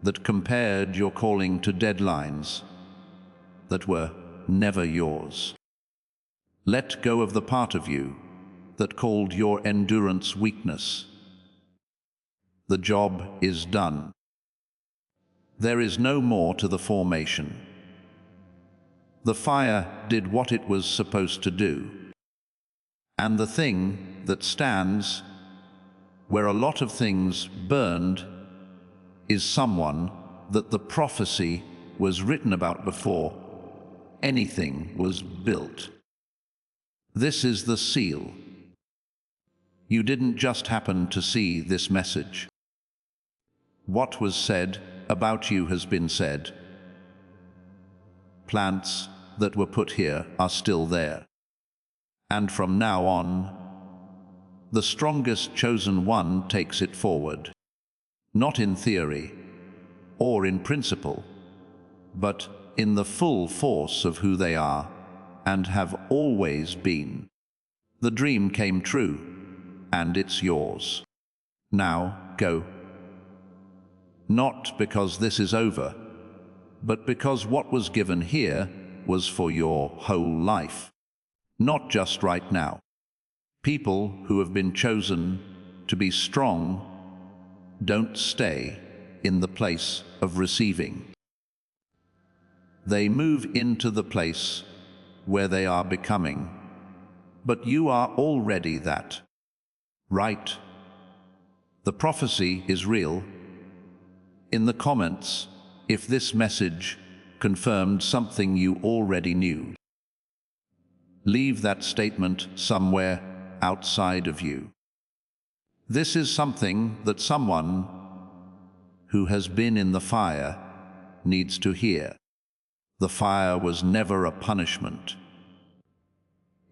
that compared your calling to deadlines that were never yours. Let go of the part of you that called your endurance weakness. The job is done. There is no more to the formation. The fire did what it was supposed to do. And the thing that stands where a lot of things burned is someone that the prophecy was written about before anything was built. This is the seal. You didn't just happen to see this message. What was said about you has been said. Plants that were put here are still there. And from now on, the strongest chosen one takes it forward. Not in theory or in principle, but in the full force of who they are and have always been. The dream came true, and it's yours. Now, go. Not because this is over, but because what was given here was for your whole life, not just right now. People who have been chosen to be strong don't stay in the place of receiving. They move into the place where they are becoming, but you are already that. Right? The prophecy is real. In the comments, if this message confirmed something you already knew. Leave that statement somewhere outside of you. This is something that someone who has been in the fire needs to hear. The fire was never a punishment.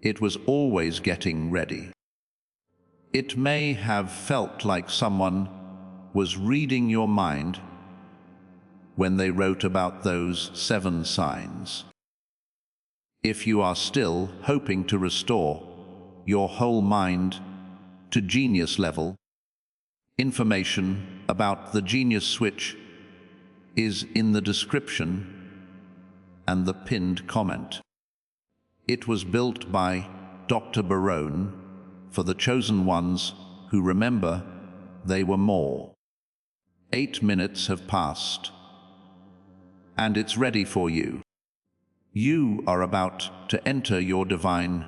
It was always getting ready. It may have felt like someone was reading your mind when they wrote about those 7 signs. If you are still hoping to restore your whole mind to genius level, information about the Genius Switch is in the description and the pinned comment. It was built by Dr. Barone for the chosen ones who remember they were more. 8 minutes have passed, and it's ready for you. You are about to enter your divine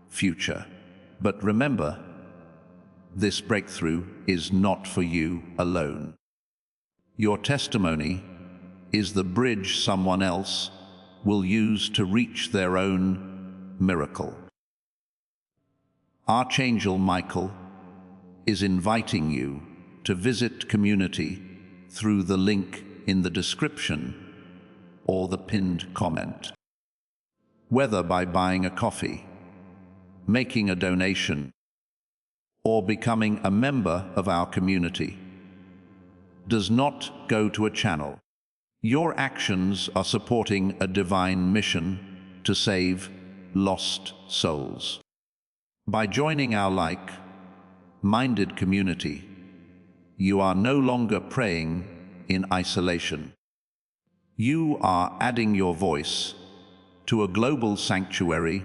future. But remember, this breakthrough is not for you alone. Your testimony is the bridge someone else will use to reach their own miracle. Archangel Michael is inviting you to visit community through the link in the description or the pinned comment. Whether by buying a coffee, making a donation, or becoming a member of our community, does not go to a channel. Your actions are supporting a divine mission to save lost souls. By joining our like-minded community, you are no longer praying in isolation. You are adding your voice to a global sanctuary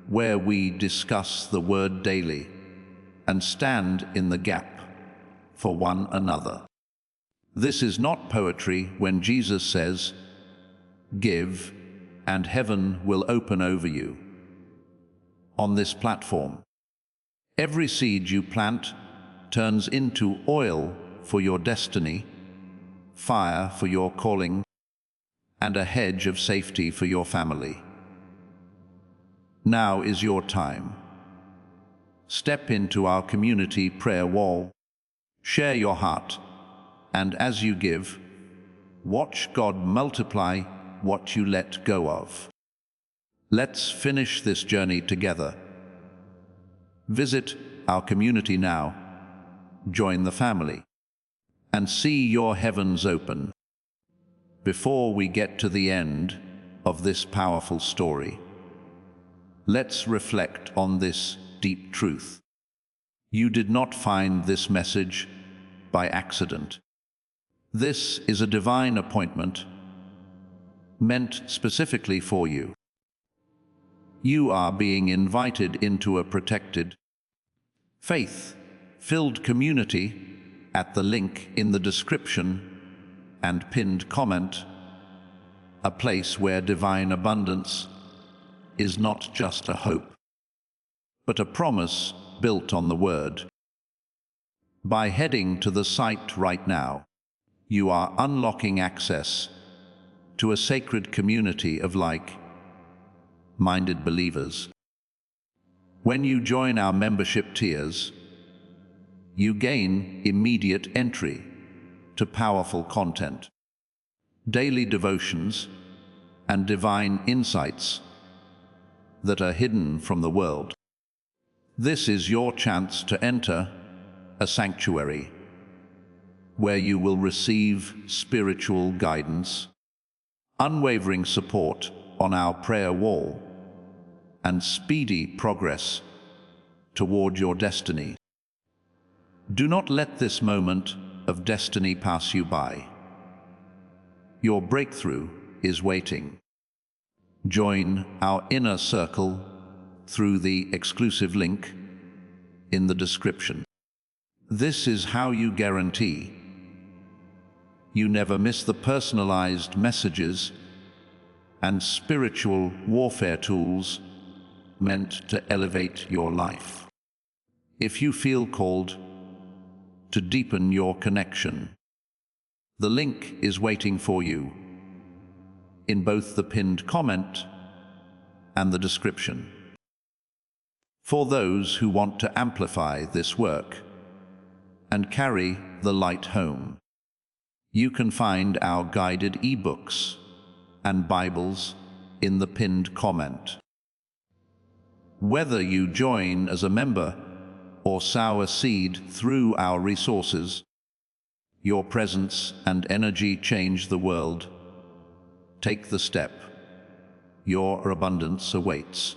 where we discuss the Word daily and stand in the gap for one another. This is not poetry when Jesus says, "Give, and heaven will open over you." On this platform, every seed you plant turns into oil for your destiny, fire for your calling, and a hedge of safety for your family. Now is your time. Step into our community prayer wall, share your heart, and as you give, watch God multiply what you let go of. Let's finish this journey together. Visit our community now, join the family, and see your heavens open. Before we get to the end of this powerful story, let's reflect on this deep truth. You did not find this message by accident. This is a divine appointment meant specifically for you. You are being invited into a protected, faith-filled community at the link in the description and pinned comment, a place where divine abundance is not just a hope, but a promise built on the Word. By heading to the site right now, you are unlocking access to a sacred community of like-minded believers. When you join our membership tiers, you gain immediate entry to powerful content, daily devotions, and divine insights that are hidden from the world. This is your chance to enter a sanctuary where you will receive spiritual guidance, unwavering support on our prayer wall, and speedy progress toward your destiny. Do not let this moment of destiny pass you by. Your breakthrough is waiting. Join our inner circle through the exclusive link in the description. This is how you guarantee you never miss the personalized messages and spiritual warfare tools meant to elevate your life. If you feel called to deepen your connection, the link is waiting for you in both the pinned comment and the description. For those who want to amplify this work and carry the light home, you can find our guided ebooks and Bibles in the pinned comment. Whether you join as a member or sow a seed through our resources, Your presence and energy change the world. Take the step. Your abundance awaits.